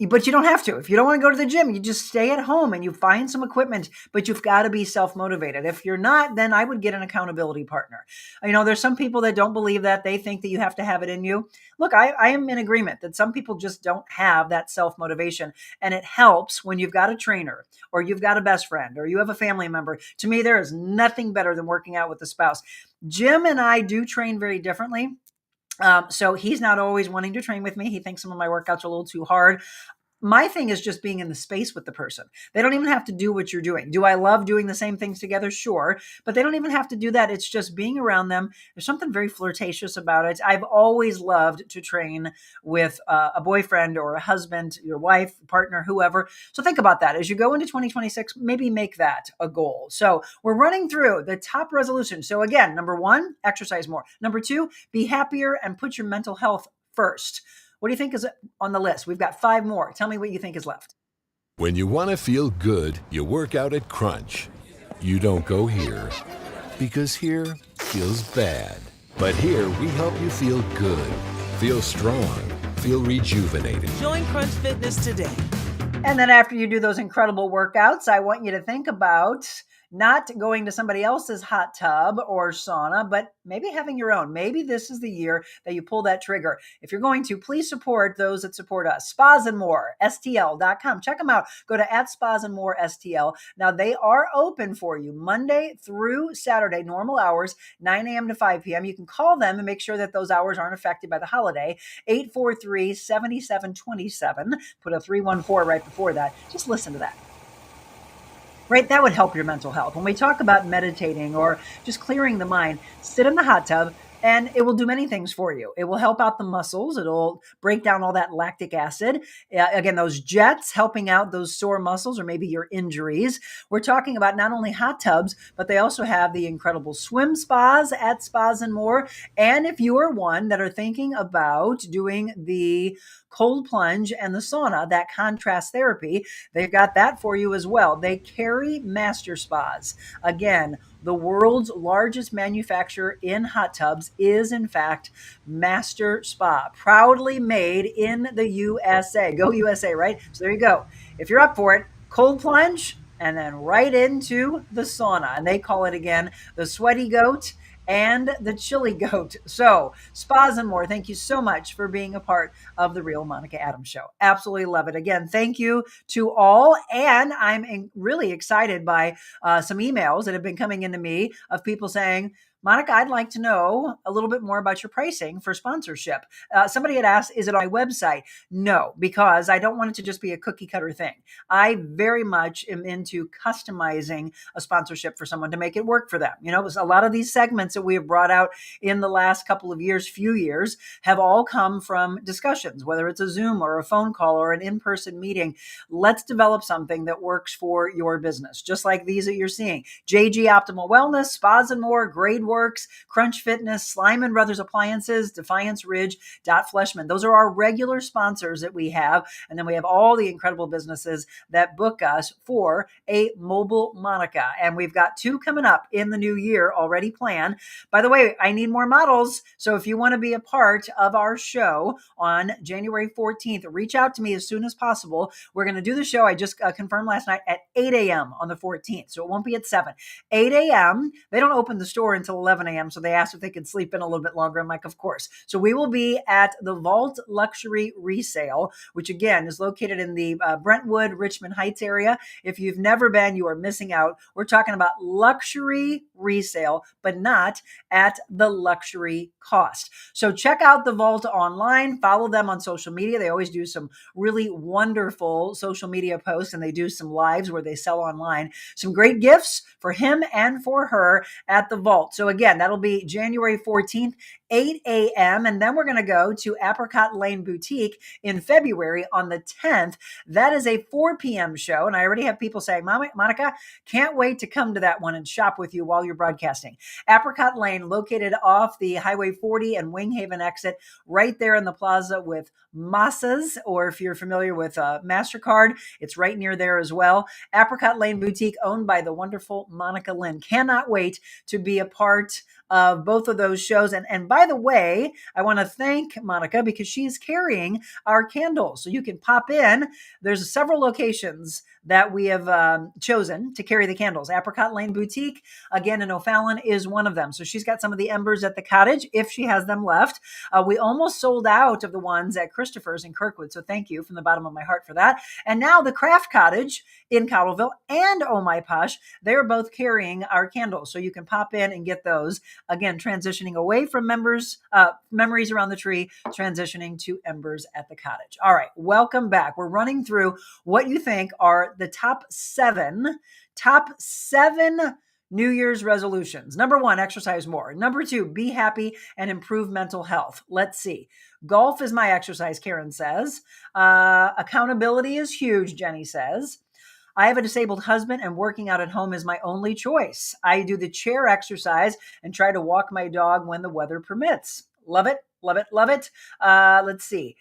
But you don't have to. If you don't want to go to the gym, you just stay at home and you find some equipment, but you've got to be self-motivated. If you're not, then I would get an accountability partner. There's some people that don't believe that. They think that you have to have it in you. Look, I am in agreement that some people just don't have that self-motivation. And it helps when you've got a trainer or you've got a best friend or you have a family member. To me, there is nothing better than working out with a spouse. Jim and I do train very differently. So he's not always wanting to train with me. He thinks some of my workouts are a little too hard. My thing is just being in the space with the person. They don't even have to do what you're doing. Do I love doing the same things together? Sure. But they don't even have to do that. It's just being around them. There's something very flirtatious about it. I've always loved to train with a boyfriend or a husband, your wife, partner, whoever. So think about that. As you go into 2026, maybe make that a goal. So we're running through the top resolutions. So again, number 1, exercise more. Number 2, be happier and put your mental health first. What do you think is on the list? We've got 5 more. Tell me what you think is left. When you want to feel good, you work out at Crunch. You don't go here, because here feels bad. But here we help you feel good, feel strong, feel rejuvenated. Join Crunch Fitness today. And then after you do those incredible workouts, I want you to think about not going to somebody else's hot tub or sauna, but maybe having your own. Maybe this is the year that you pull that trigger. If you're going to, please support those that support us. Spas and More, STL.com. Check them out. Go to @Spas and More STL. Now, they are open for you Monday through Saturday, normal hours, 9 a.m. to 5 p.m. You can call them and make sure that those hours aren't affected by the holiday. 843-7727. Put a 314 right before that. Just listen to that. Right? That would help your mental health. When we talk about meditating or just clearing the mind, sit in the hot tub and it will do many things for you. It will help out the muscles. It'll break down all that lactic acid. Again, those jets helping out those sore muscles or maybe your injuries. We're talking about not only hot tubs, but they also have the incredible swim spas at Spas and More. And if you are one that are thinking about doing the cold plunge and the sauna, that contrast therapy, they've got that for you as well. They carry Master Spas. Again, the world's largest manufacturer in hot tubs is, in fact, Master Spa, proudly made in the USA. Go USA, right? So there you go. If you're up for it, cold plunge and then right into the sauna. And they call it, again, the Sweaty Goat and the Chili Goat. So Spas and More, thank you so much for being a part of the Real Monica Adams Show. Absolutely love it. Again, thank you to all. And I'm really excited by some emails that have been coming into me of people saying, Monica, I'd like to know a little bit more about your pricing for sponsorship. Somebody had asked, is it on my website? No, because I don't want it to just be a cookie cutter thing. I very much am into customizing a sponsorship for someone to make it work for them. A lot of these segments that we have brought out in the last couple of years, few years, have all come from discussions, whether it's a Zoom or a phone call or an in-person meeting. Let's develop something that works for your business, just like these that you're seeing. JG Optimal Wellness, Spas and More, Grade Works, Crunch Fitness, Slime and Brothers Appliances, Defiance Ridge, Dot Fleshman. Those are our regular sponsors that we have. And then we have all the incredible businesses that book us for a mobile Monica. And we've got 2 coming up in the new year already planned. By the way, I need more models. So if you want to be a part of our show on January 14th, reach out to me as soon as possible. We're going to do the show. I just confirmed last night at 8 a.m. on the 14th. So it won't be at 7. 8 a.m. They don't open the store until 11 a.m. So they asked if they could sleep in a little bit longer. I'm like, of course. So we will be at the Vault Luxury Resale, which again is located in the Brentwood, Richmond Heights area. If you've never been, you are missing out. We're talking about luxury resale, but not at the luxury cost. So check out the Vault online, follow them on social media. They always do some really wonderful social media posts, and they do some lives where they sell online. Some great gifts for him and for her at the Vault. So again, that'll be January 14th, 8 a.m. And then we're going to go to Apricot Lane Boutique in February on the 10th. That is a 4 p.m. show. And I already have people saying, Monica, can't wait to come to that one and shop with you while you're broadcasting. Apricot Lane, located off the Highway 40 and Winghaven exit, right there in the plaza with Massas, or if you're familiar with MasterCard, it's right near there as well. Apricot Lane Boutique, owned by the wonderful Monica Lynn. Cannot wait to be a part of both of those shows. And by the way, I want to thank Monica because she's carrying our candles. So you can pop in. There's several locations that we have chosen to carry the candles. Apricot Lane Boutique, again, in O'Fallon, is one of them. So she's got some of the embers at the cottage, if she has them left. We almost sold out of the ones at Christopher's in Kirkwood. So thank you from the bottom of my heart for that. And now the Craft Cottage in Cottleville and Oh My Posh, they're both carrying our candles. So you can pop in and get those. Again, transitioning away from memories around the tree, transitioning to embers at the cottage. All right, welcome back. We're running through what you think are the top seven New Year's resolutions. Number 1, exercise more. Number 2, be happy and improve mental health. Let's see. Golf is my exercise, Karen says. Accountability is huge, Jenny says. I have a disabled husband and working out at home is my only choice. I do the chair exercise and try to walk my dog when the weather permits. Love it, love it, love it. Let's see.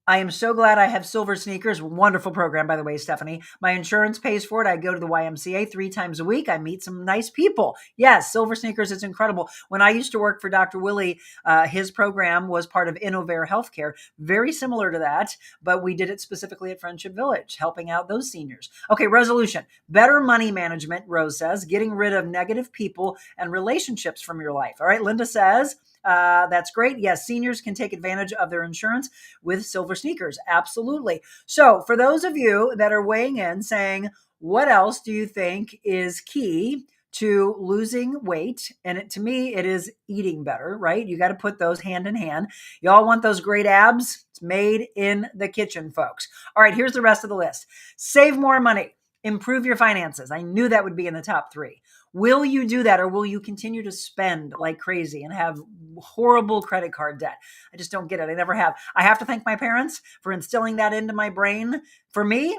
I am so glad I have Silver Sneakers. Wonderful program, by the way, Stephanie. My insurance pays for it. I go to the YMCA 3 times a week. I meet some nice people. Yes, Silver Sneakers is incredible. When I used to work for Dr. Willie, his program was part of Innovare Healthcare. Very similar to that, but we did it specifically at Friendship Village, helping out those seniors. Okay, resolution. Better money management, Rose says. Getting rid of negative people and relationships from your life. All right, Linda says, that's great. Yes, seniors can take advantage of their insurance with Silver Sneakers. Absolutely. So for those of you that are weighing in saying, what else do you think is key to losing weight? And to me, it is eating better, right? You got to put those hand in hand. Y'all want those great abs? It's made in the kitchen, folks. All right, here's the rest of the list. Save more money. Improve your finances. I knew that would be in the top 3. Will you do that, or will you continue to spend like crazy and have horrible credit card debt? I just don't get it. I never have. I have to thank my parents for instilling that into my brain. For me,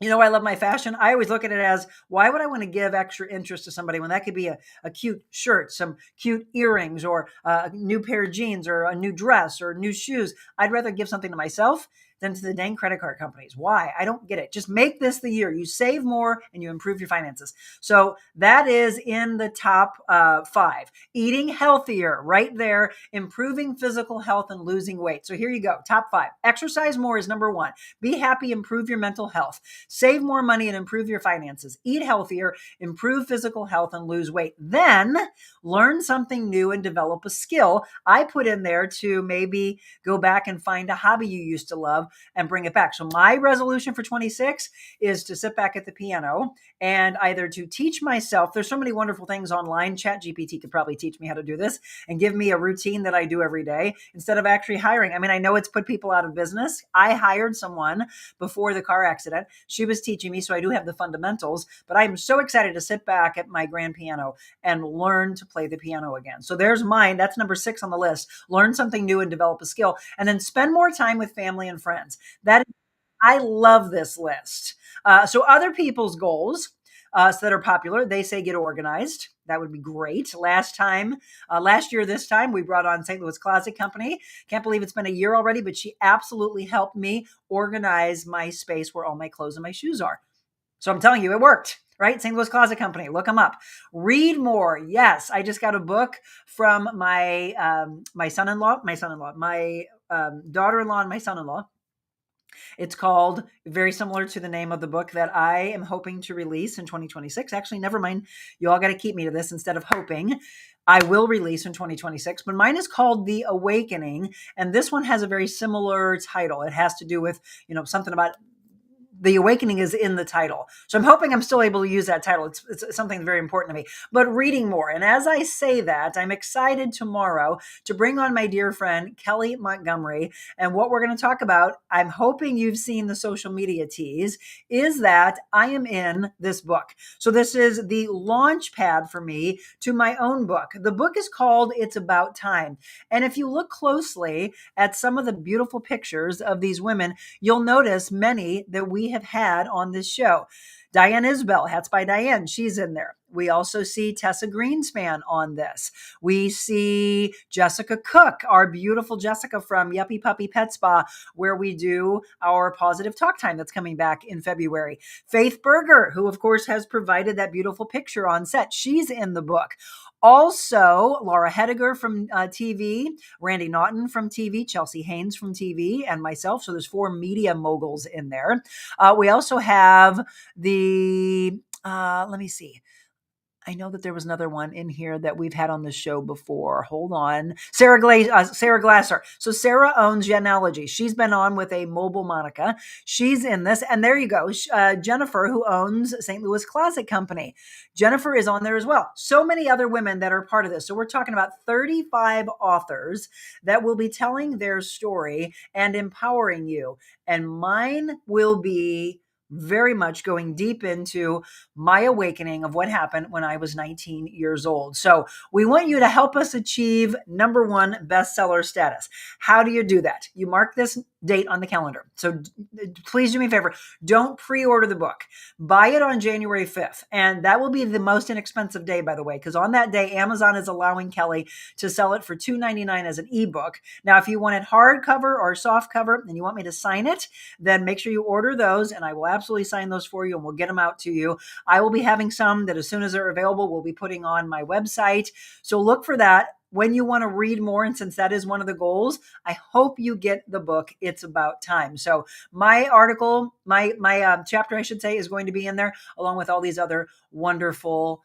I love my fashion. I always look at it as, why would I want to give extra interest to somebody when that could be a cute shirt, some cute earrings, or a new pair of jeans, or a new dress, or new shoes? I'd rather give something to myself than to the dang credit card companies. Why? I don't get it. Just make this the year. You save more and you improve your finances. So that is in the top 5. Eating healthier, right there. Improving physical health and losing weight. So here you go. Top 5. Exercise more is number 1. Be happy, improve your mental health. Save more money and improve your finances. Eat healthier, improve physical health, and lose weight. Then learn something new and develop a skill. I put in there to maybe go back and find a hobby you used to love and bring it back. So my resolution for 26 is to sit back at the piano and either to teach myself. There's so many wonderful things online. ChatGPT could probably teach me how to do this and give me a routine that I do every day instead of actually hiring. I mean, I know it's put people out of business. I hired someone before the car accident. She was teaching me, so I do have the fundamentals, but I'm so excited to sit back at my grand piano and learn to play the piano again. So there's mine. That's number 6 on the list. Learn something new and develop a skill, and then spend more time with family and friends. I love this list. So other people's goals that are popular, they say get organized. That would be great. Last year, this time, we brought on St. Louis Closet Company. Can't believe it's been a year already, but she absolutely helped me organize my space where all my clothes and my shoes are. So I'm telling you, it worked, right? St. Louis Closet Company. Look them up. Read more. Yes, I just got a book from my daughter-in-law, and my son-in-law. It's called, very similar to the name of the book that I am hoping to release in 2026. Actually, never mind. You all got to keep me to this instead of hoping. I will release in 2026, but mine is called The Awakening. And this one has a very similar title. It has to do with, something about the awakening is in the title. So I'm hoping I'm still able to use that title. It's something very important to me. But reading more. And as I say that, I'm excited tomorrow to bring on my dear friend, Kelly Montgomery. And what we're going to talk about, I'm hoping you've seen the social media tease, is that I am in this book. So this is the launch pad for me to my own book. The book is called It's About Time. And if you look closely at some of the beautiful pictures of these women, you'll notice many that we have had on this show. Diane Isbell, Hats by Diane, she's in there. We also see Tessa Greenspan on this. We see Jessica Cook, our beautiful Jessica from Yuppie Puppy Pet Spa, where we do our Positive Talk Time that's coming back in February. Faith Berger, who of course has provided that beautiful picture on set, she's in the book. Also, Laura Hediger from TV, Randy Naughton from TV, Chelsea Haynes from TV, and myself. So there's 4 media moguls in there. We also have let me see. I know that there was another one in here that we've had on the show before. Hold on. Sarah Glasser. So Sarah owns Genealogy. She's been on with a mobile Monica. She's in this. And there you go. Jennifer, who owns St. Louis Closet Company. Jennifer is on there as well. So many other women that are part of this. So we're talking about 35 authors that will be telling their story and empowering you. And mine will be very much going deep into my awakening of what happened when I was 19 years old. So we want you to help us achieve #1 bestseller status. How do you do that? You mark this date on the calendar. So please do me a favor. Don't pre-order the book. Buy it on January 5th. And that will be the most inexpensive day, by the way, because on that day, Amazon is allowing Kelly to sell it for $2.99 as an ebook. Now, if you want it hardcover or soft cover and you want me to sign it, then make sure you order those and I will absolutely sign those for you and we'll get them out to you. I will be having some that as soon as they're available, we'll be putting on my website. So look for that. When you want to read more, and since that is one of the goals, I hope you get the book, It's About Time. So my article, my chapter, I should say, is going to be in there, along with all these other wonderful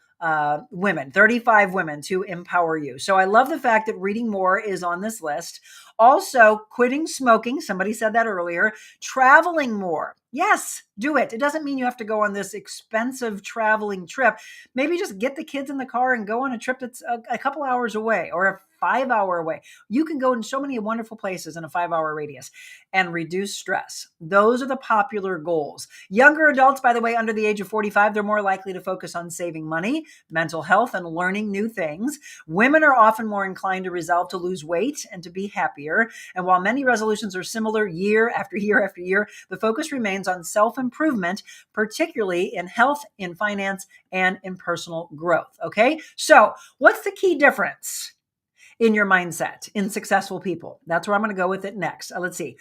women, 35 women to empower you. So I love the fact that reading more is on this list. Also, quitting smoking. Somebody said that earlier. Traveling more. Yes, do it. It doesn't mean you have to go on this expensive traveling trip. Maybe just get the kids in the car and go on a trip that's a couple hours away or a 5-hour away. You can go in so many wonderful places in a 5-hour radius and reduce stress. Those are the popular goals. Younger adults, by the way, under the age of 45, they're more likely to focus on saving money, mental health, and learning new things. Women are often more inclined to resolve to lose weight and to be happier. And while many resolutions are similar year after year after year, the focus remains on self-improvement, particularly in health, in finance, and in personal growth. Okay? So what's the key difference in your mindset in successful people? That's where I'm going to go with it next. Let's see.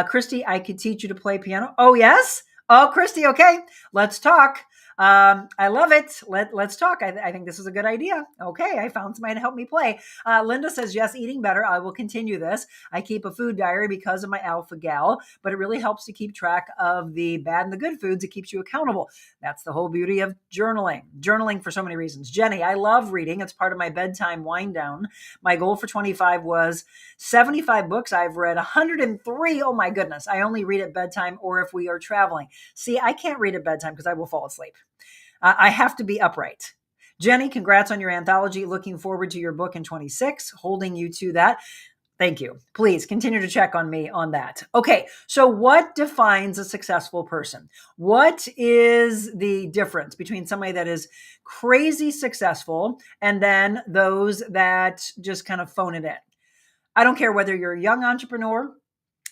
Christy, I could teach you to play piano. Oh, yes? Oh, Christy, okay. Let's talk. I love it. Let's talk. I think this is a good idea. Okay, I found somebody to help me play. Linda says, yes, eating better. I will continue this. I keep a food diary because of my alpha gal, but it really helps to keep track of the bad and the good foods. It keeps you accountable. That's the whole beauty of journaling. Journaling for so many reasons. Jenny, I love reading. It's part of my bedtime wind down. My goal for 25 was 75 books. I've read 103. Oh my goodness. I only read at bedtime or if we are traveling. See, I can't read at bedtime because I will fall asleep. I have to be upright. Jenny, congrats on your anthology. Looking forward to your book in 26, holding you to that. Thank you. Please continue to check on me on that. Okay, so what defines a successful person? What is the difference between somebody that is crazy successful and then those that just kind of phone it in? I don't care whether you're a young entrepreneur,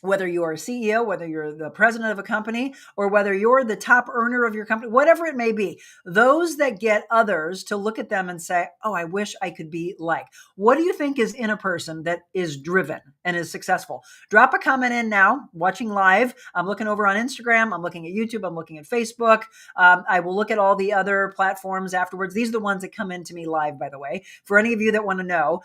whether you are a CEO, whether you're the president of a company, or whether you're the top earner of your company, whatever it may be, those that get others to look at them and say, oh, I wish I could be like. What do you think is in a person that is driven and is successful? Drop a comment in now, watching live. I'm looking over on Instagram. I'm looking at YouTube. I'm looking at Facebook. I will look at all the other platforms afterwards. These are the ones that come into me live, by the way, for any of you that want to know.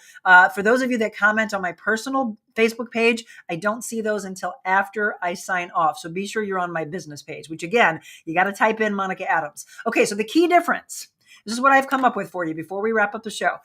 For those of you that comment on my personal Facebook page, I don't see those until after I sign off. So be sure you're on my business page, which again, you got to type in Monica Adams. Okay, so the key difference, this is what I've come up with for you before we wrap up the show.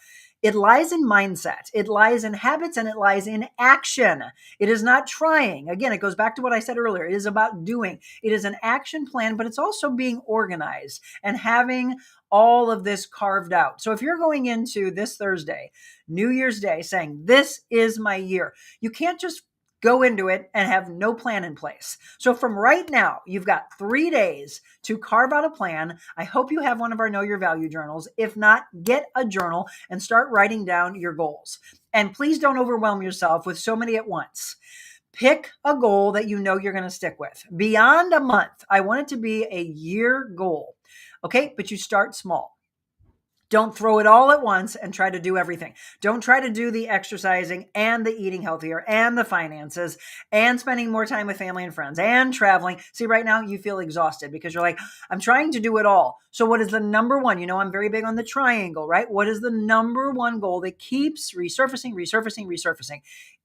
It lies in mindset. It lies in habits, and it lies in action. It is not trying. Again, it goes back to what I said earlier. It is about doing. It is an action plan, but it's also being organized and having all of this carved out. So if you're going into this Thursday, New Year's Day, saying, this is my year, you can't just go into it and have no plan in place. So from right now, you've got 3 days to carve out a plan. I hope you have one of our Know Your Value journals. If not, get a journal and start writing down your goals. And please don't overwhelm yourself with so many at once. Pick a goal that you know you're going to stick with. Beyond a month, I want it to be a year goal. Okay, but you start small. Don't throw it all at once and try to do everything. Don't try to do the exercising and the eating healthier and the finances and spending more time with family and friends and traveling. See, right now you feel exhausted because you're like, I'm trying to do it all. So what is the number one? You know, I'm very big on the triangle, right? What is the number one goal that keeps resurfacing?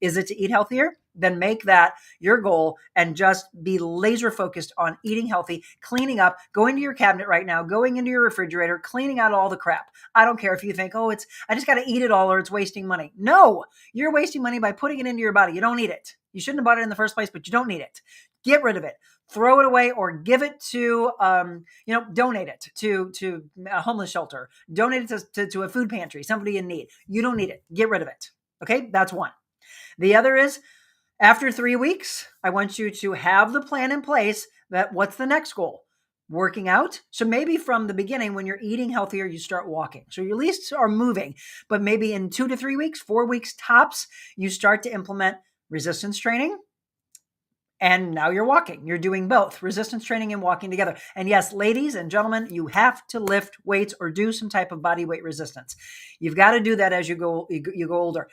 Is it to eat healthier? Then make that your goal and just be laser focused on eating healthy, cleaning up, going to your cabinet right now, going into your refrigerator, cleaning out all the crap. I don't care if you think, oh, I just got to eat it all or it's wasting money. No, you're wasting money by putting it into your body. You don't need it. You shouldn't have bought it in the first place, but you don't need it. Get rid of it. Throw it away or give it to, donate it to a homeless shelter. Donate it to a food pantry, somebody in need. You don't need it. Get rid of it. Okay, that's one. The other is, after 3 weeks, I want you to have the plan in place that what's the next goal? Working out. So maybe from the beginning, when you're eating healthier, you start walking. So you at least are moving, but maybe in 2 to 3 weeks, 4 weeks tops, you start to implement resistance training. And now you're walking. You're doing both resistance training and walking together. And yes, ladies and gentlemen, you have to lift weights or do some type of body weight resistance. You've got to do that as you go older.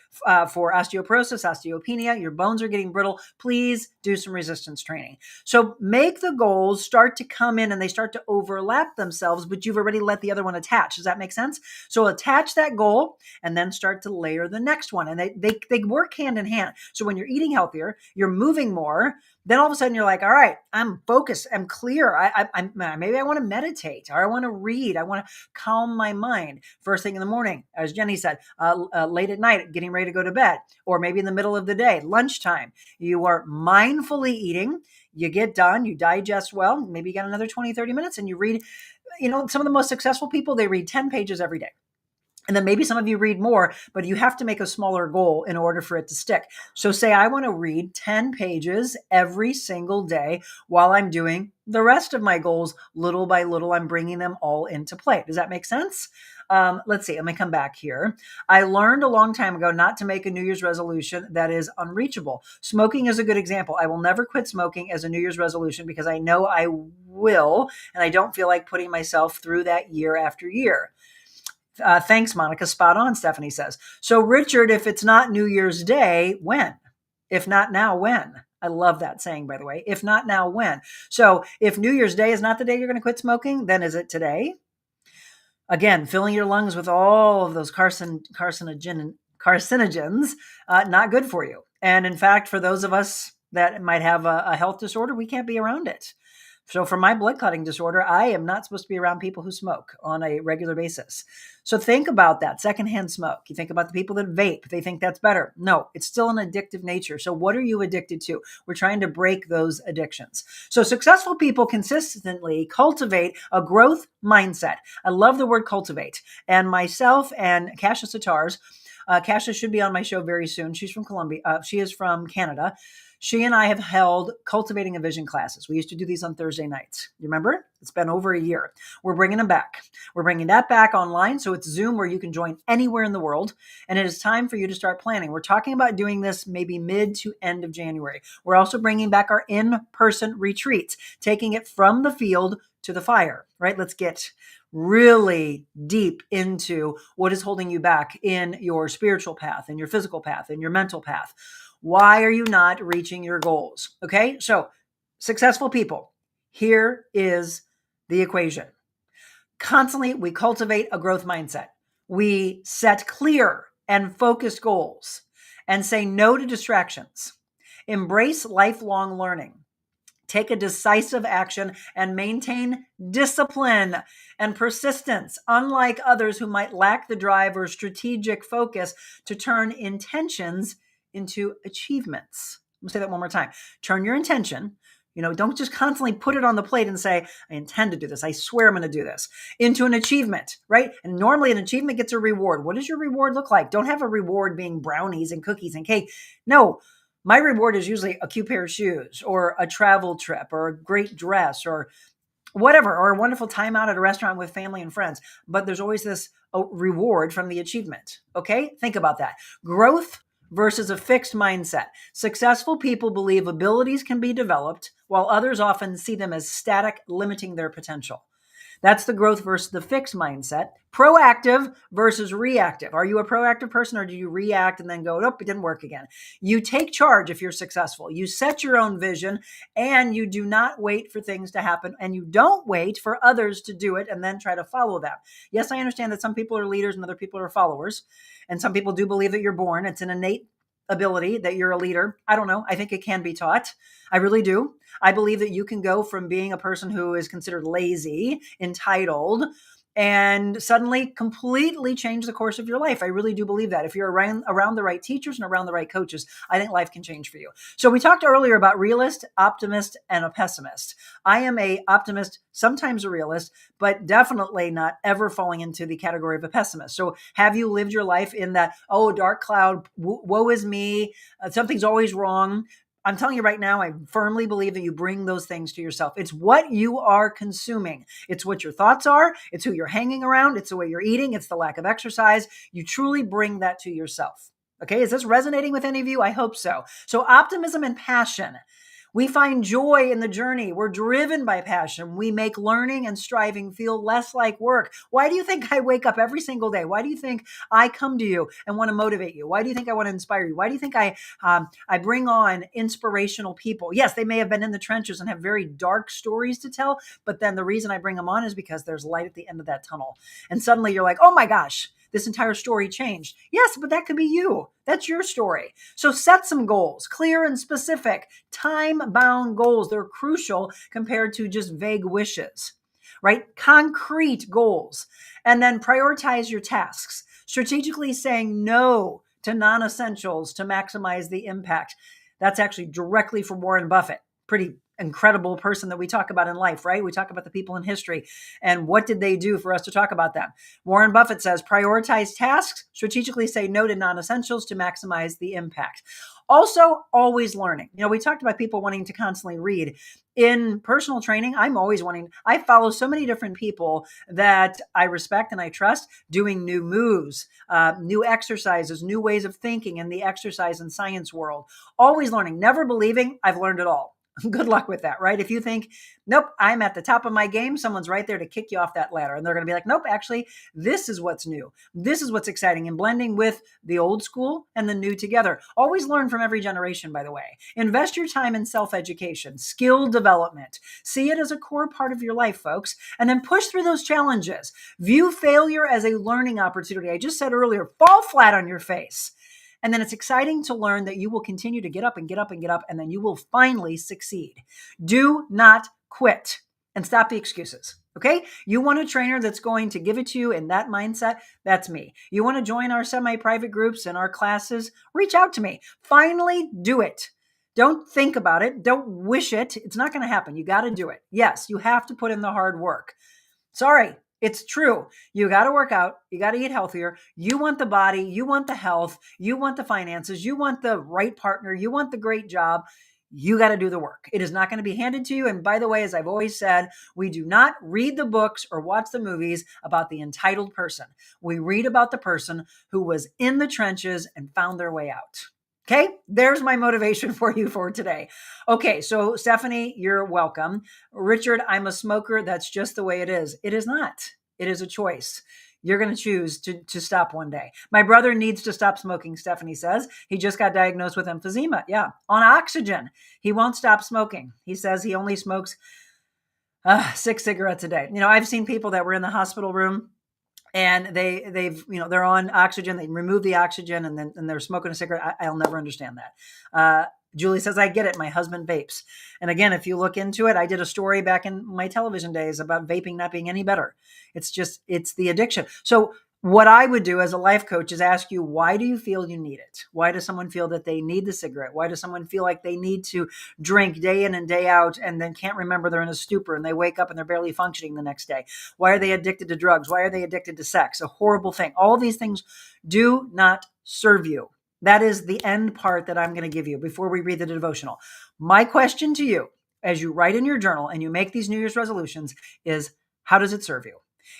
For osteoporosis, osteopenia, your bones are getting brittle. Please do some resistance training. So make the goals start to come in and they start to overlap themselves, but you've already let the other one attach. Does that make sense? So attach that goal and then start to layer the next one. And they work hand in hand. So when you're eating healthier, you're moving more. Then all of a sudden you're like, all right, I'm focused. I'm clear. Maybe I want to meditate or I want to read. I want to calm my mind first thing in the morning, as Jenny said, late at night, getting ready to go to bed, or maybe in the middle of the day, lunchtime. You are mindfully eating. You get done. You digest well. Maybe you got another 20, 30 minutes and you read, some of the most successful people, they read 10 pages every day. And then maybe some of you read more, but you have to make a smaller goal in order for it to stick. So say I want to read 10 pages every single day while I'm doing the rest of my goals. Little by little, I'm bringing them all into play. Does that make sense? Let's see. Let me come back here. I learned a long time ago not to make a New Year's resolution that is unreachable. Smoking is a good example. I will never quit smoking as a New Year's resolution because I know I will, and I don't feel like putting myself through that year after year. Thanks, Monica. Spot on, Stephanie says. So, Richard, if it's not New Year's Day, when? If not now, when? I love that saying, by the way. If not now, when? So, if New Year's Day is not the day you're going to quit smoking, then is it today? Again, filling your lungs with all of those carcinogens, not good for you. And in fact, for those of us that might have a health disorder, we can't be around it. So for my blood clotting disorder, I am not supposed to be around people who smoke on a regular basis. So think about that secondhand smoke. You think about the people that vape. They think that's better. No, it's still an addictive nature. So what are you addicted to? We're trying to break those addictions. So successful people consistently cultivate a growth mindset. I love the word cultivate. And myself and Cassius Satars, Kasia should be on my show very soon. She's from Colombia. She is from Canada. She and I have held Cultivating a Vision classes. We used to do these on Thursday nights. You remember? It's been over a year. We're bringing them back. We're bringing that back online. So it's Zoom where you can join anywhere in the world. And it is time for you to start planning. We're talking about doing this maybe mid to end of January. We're also bringing back our in-person retreats, taking it from the field to the fire, right? Let's get really deep into what is holding you back in your spiritual path, in your physical path, in your mental path. Why are you not reaching your goals? Okay, so successful people, here is the equation. Constantly, we cultivate a growth mindset. We set clear and focused goals and say no to distractions. Embrace lifelong learning. Take a decisive action and maintain discipline and persistence, unlike others who might lack the drive or strategic focus to turn intentions into achievements. Let me say that one more time. Turn your intention, don't just constantly put it on the plate and say, I intend to do this. I swear I'm going to do this, into an achievement, right? And normally an achievement gets a reward. What does your reward look like? Don't have a reward being brownies and cookies and cake. No, my reward is usually a cute pair of shoes or a travel trip or a great dress or whatever, or a wonderful time out at a restaurant with family and friends. But there's always this reward from the achievement. Okay? Think about that. Growth versus a fixed mindset. Successful people believe abilities can be developed, while others often see them as static, limiting their potential. That's the growth versus the fixed mindset. Proactive versus reactive. Are you a proactive person or do you react and then go, nope, it didn't work again? You take charge if you're successful. You set your own vision and you do not wait for things to happen, and you don't wait for others to do it and then try to follow them. Yes, I understand that some people are leaders and other people are followers. And some people do believe that you're born. It's an innate ability that you're a leader. I don't know. I think it can be taught. I really do. I believe that you can go from being a person who is considered lazy, entitled, and suddenly completely change the course of your life. I really do believe that. If you're around the right teachers and around the right coaches, I think life can change for you. So we talked earlier about realist, optimist, and a pessimist. I am a optimist, sometimes a realist, but definitely not ever falling into the category of a pessimist. So have you lived your life in that, dark cloud, woe is me, something's always wrong? I'm telling you right now, I firmly believe that you bring those things to yourself. It's what you are consuming. It's what your thoughts are. It's who you're hanging around. It's the way you're eating. It's the lack of exercise. You truly bring that to yourself. Okay, is this resonating with any of you? I hope so. So optimism and passion. We find joy in the journey. We're driven by passion. We make learning and striving feel less like work. Why do you think I wake up every single day? Why do you think I come to you and want to motivate you? Why do you think I want to inspire you? Why do you think I bring on inspirational people? Yes, they may have been in the trenches and have very dark stories to tell, but then the reason I bring them on is because there's light at the end of that tunnel. And suddenly you're like, oh my gosh, this entire story changed. Yes, but that could be you. That's your story. So set some goals, clear and specific, time-bound goals. They're crucial compared to just vague wishes, right? Concrete goals. And then prioritize your tasks, strategically saying no to non-essentials to maximize the impact. That's actually directly from Warren Buffett. Pretty incredible person that we talk about in life, right? We talk about the people in history and what did they do for us to talk about them. Warren Buffett says, prioritize tasks, strategically say no to non-essentials to maximize the impact. Also, always learning. We talked about people wanting to constantly read. In personal training, I follow so many different people that I respect and I trust doing new moves, new exercises, new ways of thinking in the exercise and science world. Always learning, never believing I've learned it all. Good luck with that, right? If you think, nope, I'm at the top of my game, someone's right there to kick you off that ladder. And they're going to be like, nope, actually, this is what's new. This is what's exciting, and blending with the old school and the new together. Always learn from every generation, by the way. Invest your time in self-education, skill development. See it as a core part of your life, folks, and then push through those challenges. View failure as a learning opportunity. I just said earlier, fall flat on your face. And then it's exciting to learn that you will continue to get up and get up and get up, and then you will finally succeed. Do not quit and stop the excuses. Okay? You want a trainer that's going to give it to you in that mindset? That's me. You want to join our semi-private groups and our classes? Reach out to me. Finally do it. Don't think about it. Don't wish it. It's not going to happen. You got to do it. Yes, you have to put in the hard work. Sorry, It's true. You got to work out. You got to eat healthier. You want the body. You want the health. You want the finances. You want the right partner. You want the great job. You got to do the work. It is not going to be handed to you. And by the way, as I've always said, we do not read the books or watch the movies about the entitled person. We read about the person who was in the trenches and found their way out. Okay, there's my motivation for you for today. Okay, so Stephanie, you're welcome. Richard, I'm a smoker. That's just the way it is. It is not. It is a choice. You're going to choose to stop one day. My brother needs to stop smoking, Stephanie says. He just got diagnosed with emphysema. Yeah, on oxygen. He won't stop smoking. He says he only smokes 6 cigarettes a day. I've seen people that were in the hospital room and they're on oxygen. They remove the oxygen and they're smoking a cigarette. I'll never understand that. Julie says, I get it. My husband vapes. And again, if you look into it, I did a story back in my television days about vaping not being any better. It's the addiction. So what I would do as a life coach is ask you, why do you feel you need it? Why does someone feel that they need the cigarette? Why does someone feel like they need to drink day in and day out and then can't remember they're in a stupor and they wake up and they're barely functioning the next day? Why are they addicted to drugs? Why are they addicted to sex? A horrible thing. All these things do not serve you. That is the end part that I'm going to give you before we read the devotional. My question to you, as you write in your journal and you make these New Year's resolutions, is how does it serve you?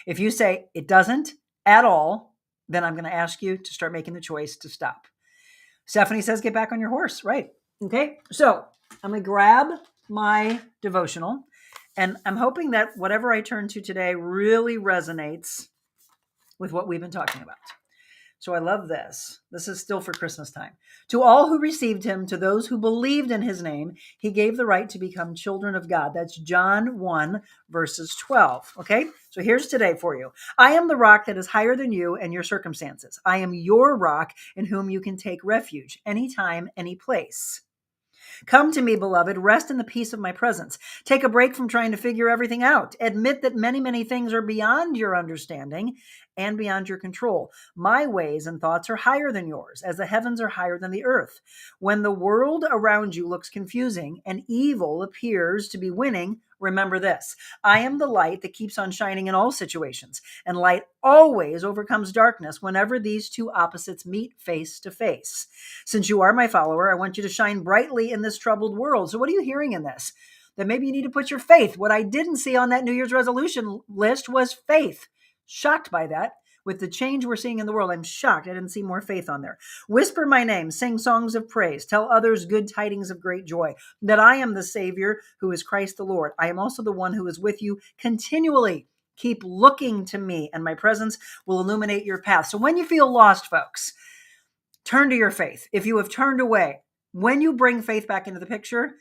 If you say it doesn't at all, then I'm going to ask you to start making the choice to stop. Stephanie says, get back on your horse. Right. Okay. So I'm going to grab my devotional and I'm hoping that whatever I turn to today really resonates with what we've been talking about. So I love this. This is still for Christmas time. To all who received him, to those who believed in his name, he gave the right to become children of God. That's John 1, verses 12. Okay, so here's today for you. I am the rock that is higher than you and your circumstances. I am your rock in whom you can take refuge anytime, any place. Come to me, beloved, rest in the peace of my presence. Take a break from trying to figure everything out. Admit that many, many things are beyond your understanding and beyond your control. My ways and thoughts are higher than yours, as the heavens are higher than the earth. When the world around you looks confusing and evil appears to be winning, remember this. I am the light that keeps on shining in all situations, and light always overcomes darkness whenever these two opposites meet face to face. Since you are my follower, I want you to shine brightly in this troubled world. So what are you hearing in this? That maybe you need to put your faith. What I didn't see on that New Year's resolution list was faith. Shocked by that. With the change we're seeing in the world, I'm shocked I didn't see more faith on there. Whisper my name, sing songs of praise, tell others good tidings of great joy, that I am the Savior who is Christ the Lord. I am also the one who is with you continually. Keep looking to me, and my presence will illuminate your path. So when you feel lost, folks, turn to your faith. If you have turned away, when you bring faith back into the picture,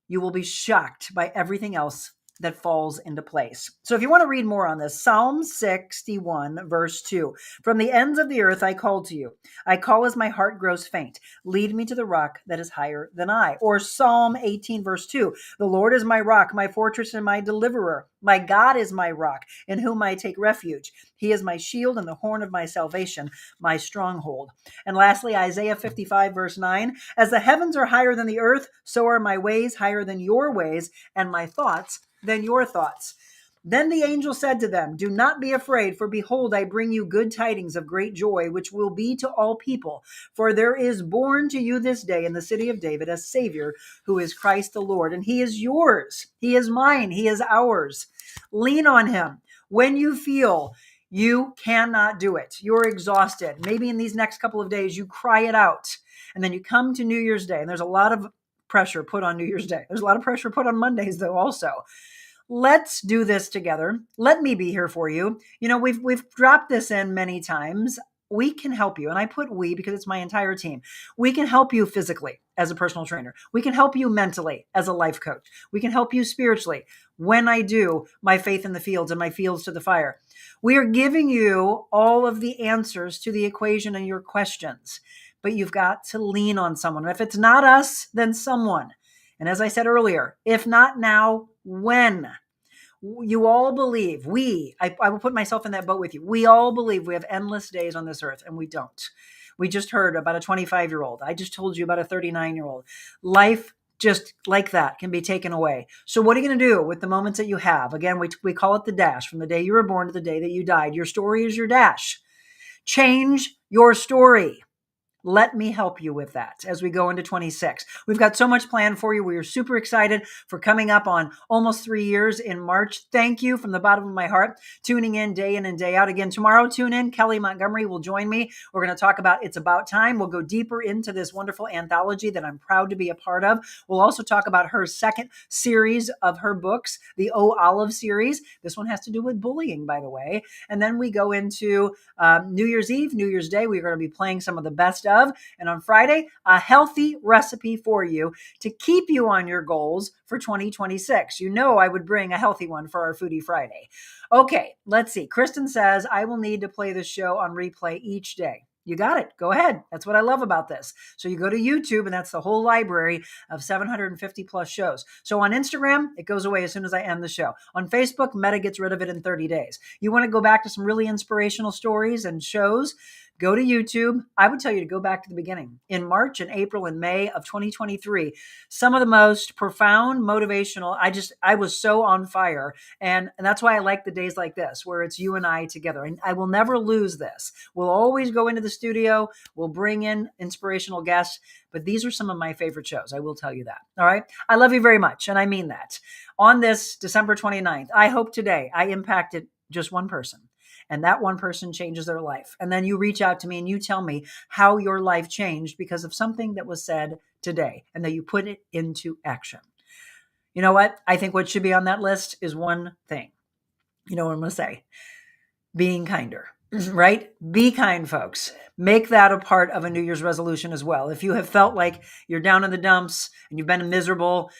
you will be shocked by everything else that falls into place. So if you want to read more on this, Psalm 61, verse 2, from the ends of the earth I call to you. I call as my heart grows faint. Lead me to the rock that is higher than I. Or Psalm 18, verse 2, the Lord is my rock, my fortress and my deliverer. My God is my rock, in whom I take refuge. He is my shield and the horn of my salvation, my stronghold. And lastly, Isaiah 55, verse 9, as the heavens are higher than the earth, so are my ways higher than your ways, and my thoughts than your thoughts. Then the angel said to them, do not be afraid, for behold, I bring you good tidings of great joy, which will be to all people. For there is born to you this day in the city of David a Savior, who is Christ the Lord. And he is yours. He is mine. He is ours. Lean on him. When you feel you cannot do it, you're exhausted, maybe in these next couple of days, you cry it out. And then you come to New Year's Day, and there's a lot of pressure put on New Year's Day. There's a lot of pressure put on Mondays, though, also. Let's do this together. Let me be here for you. We've dropped this in many times. We can help you. And I put we because it's my entire team. We can help you physically as a personal trainer. We can help you mentally as a life coach. We can help you spiritually when I do my faith in the fields and my fields to the fire. We are giving you all of the answers to the equation and your questions, but you've got to lean on someone. If it's not us, then someone. And as I said earlier, if not now, when? You all believe, I will put myself in that boat with you. We all believe we have endless days on this earth, and we don't. We just heard about a 25-year-old. I just told you about a 39-year-old. Life just like that can be taken away. So what are you going to do with the moments that you have? Again, we call it the dash. From the day you were born to the day that you died, your story is your dash. Change your story. Let me help you with that as we go into 26. We've got so much planned for you. We are super excited for coming up on almost 3 years in March. Thank you from the bottom of my heart, tuning in and day out. Again, tomorrow, tune in. Kelly Montgomery will join me. We're going to talk about It's About Time. We'll go deeper into this wonderful anthology that I'm proud to be a part of. We'll also talk about her second series of her books, the O Olive series. This one has to do with bullying, by the way. And then we go into New Year's Eve, New Year's Day. We're going to be playing some of the best of. And on Friday, a healthy recipe for you to keep you on your goals for 2026. You know, I would bring a healthy one for our Foodie Friday. Okay, let's see. Kristen says, I will need to play this show on replay each day. You got it. Go ahead. That's what I love about this. So you go to YouTube, and that's the whole library of 750 plus shows. So on Instagram, it goes away as soon as I end the show. On Facebook, Meta gets rid of it in 30 days. You want to go back to some really inspirational stories and shows? Go to YouTube. I would tell you to go back to the beginning. In March and April and May of 2023, some of the most profound, motivational, I was so on fire. And that's why I like the days like this, where it's you and I together. And I will never lose this. We'll always go into the studio. We'll bring in inspirational guests. But these are some of my favorite shows. I will tell you that. All right. I love you very much. And I mean that. On this December 29th, I hope today I impacted just one person. And that one person changes their life. And then you reach out to me and you tell me how your life changed because of something that was said today and that you put it into action. You know what? I think what should be on that list is one thing. You know what I'm going to say? Being kinder, right? Be kind, folks. Make that a part of a New Year's resolution as well. If you have felt like you're down in the dumps and you've been miserable,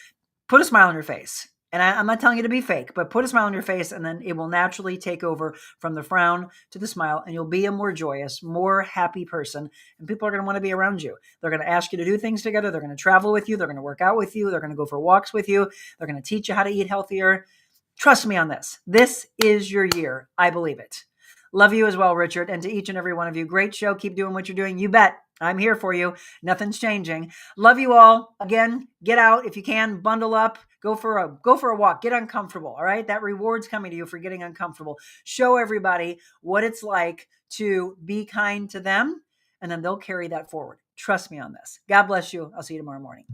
put a smile on your face. And I'm not telling you to be fake, but put a smile on your face and then it will naturally take over from the frown to the smile and you'll be a more joyous, more happy person. And people are going to want to be around you. They're going to ask you to do things together. They're going to travel with you. They're going to work out with you. They're going to go for walks with you. They're going to teach you how to eat healthier. Trust me on this. This is your year. I believe it. Love you as well, Richard. And to each and every one of you, great show. Keep doing what you're doing. You bet. I'm here for you. Nothing's changing. Love you all. Again, get out if you can, bundle up, go for a walk, get uncomfortable. All right. That reward's coming to you for getting uncomfortable. Show everybody what it's like to be kind to them, and then they'll carry that forward. Trust me on this. God bless you. I'll see you tomorrow morning.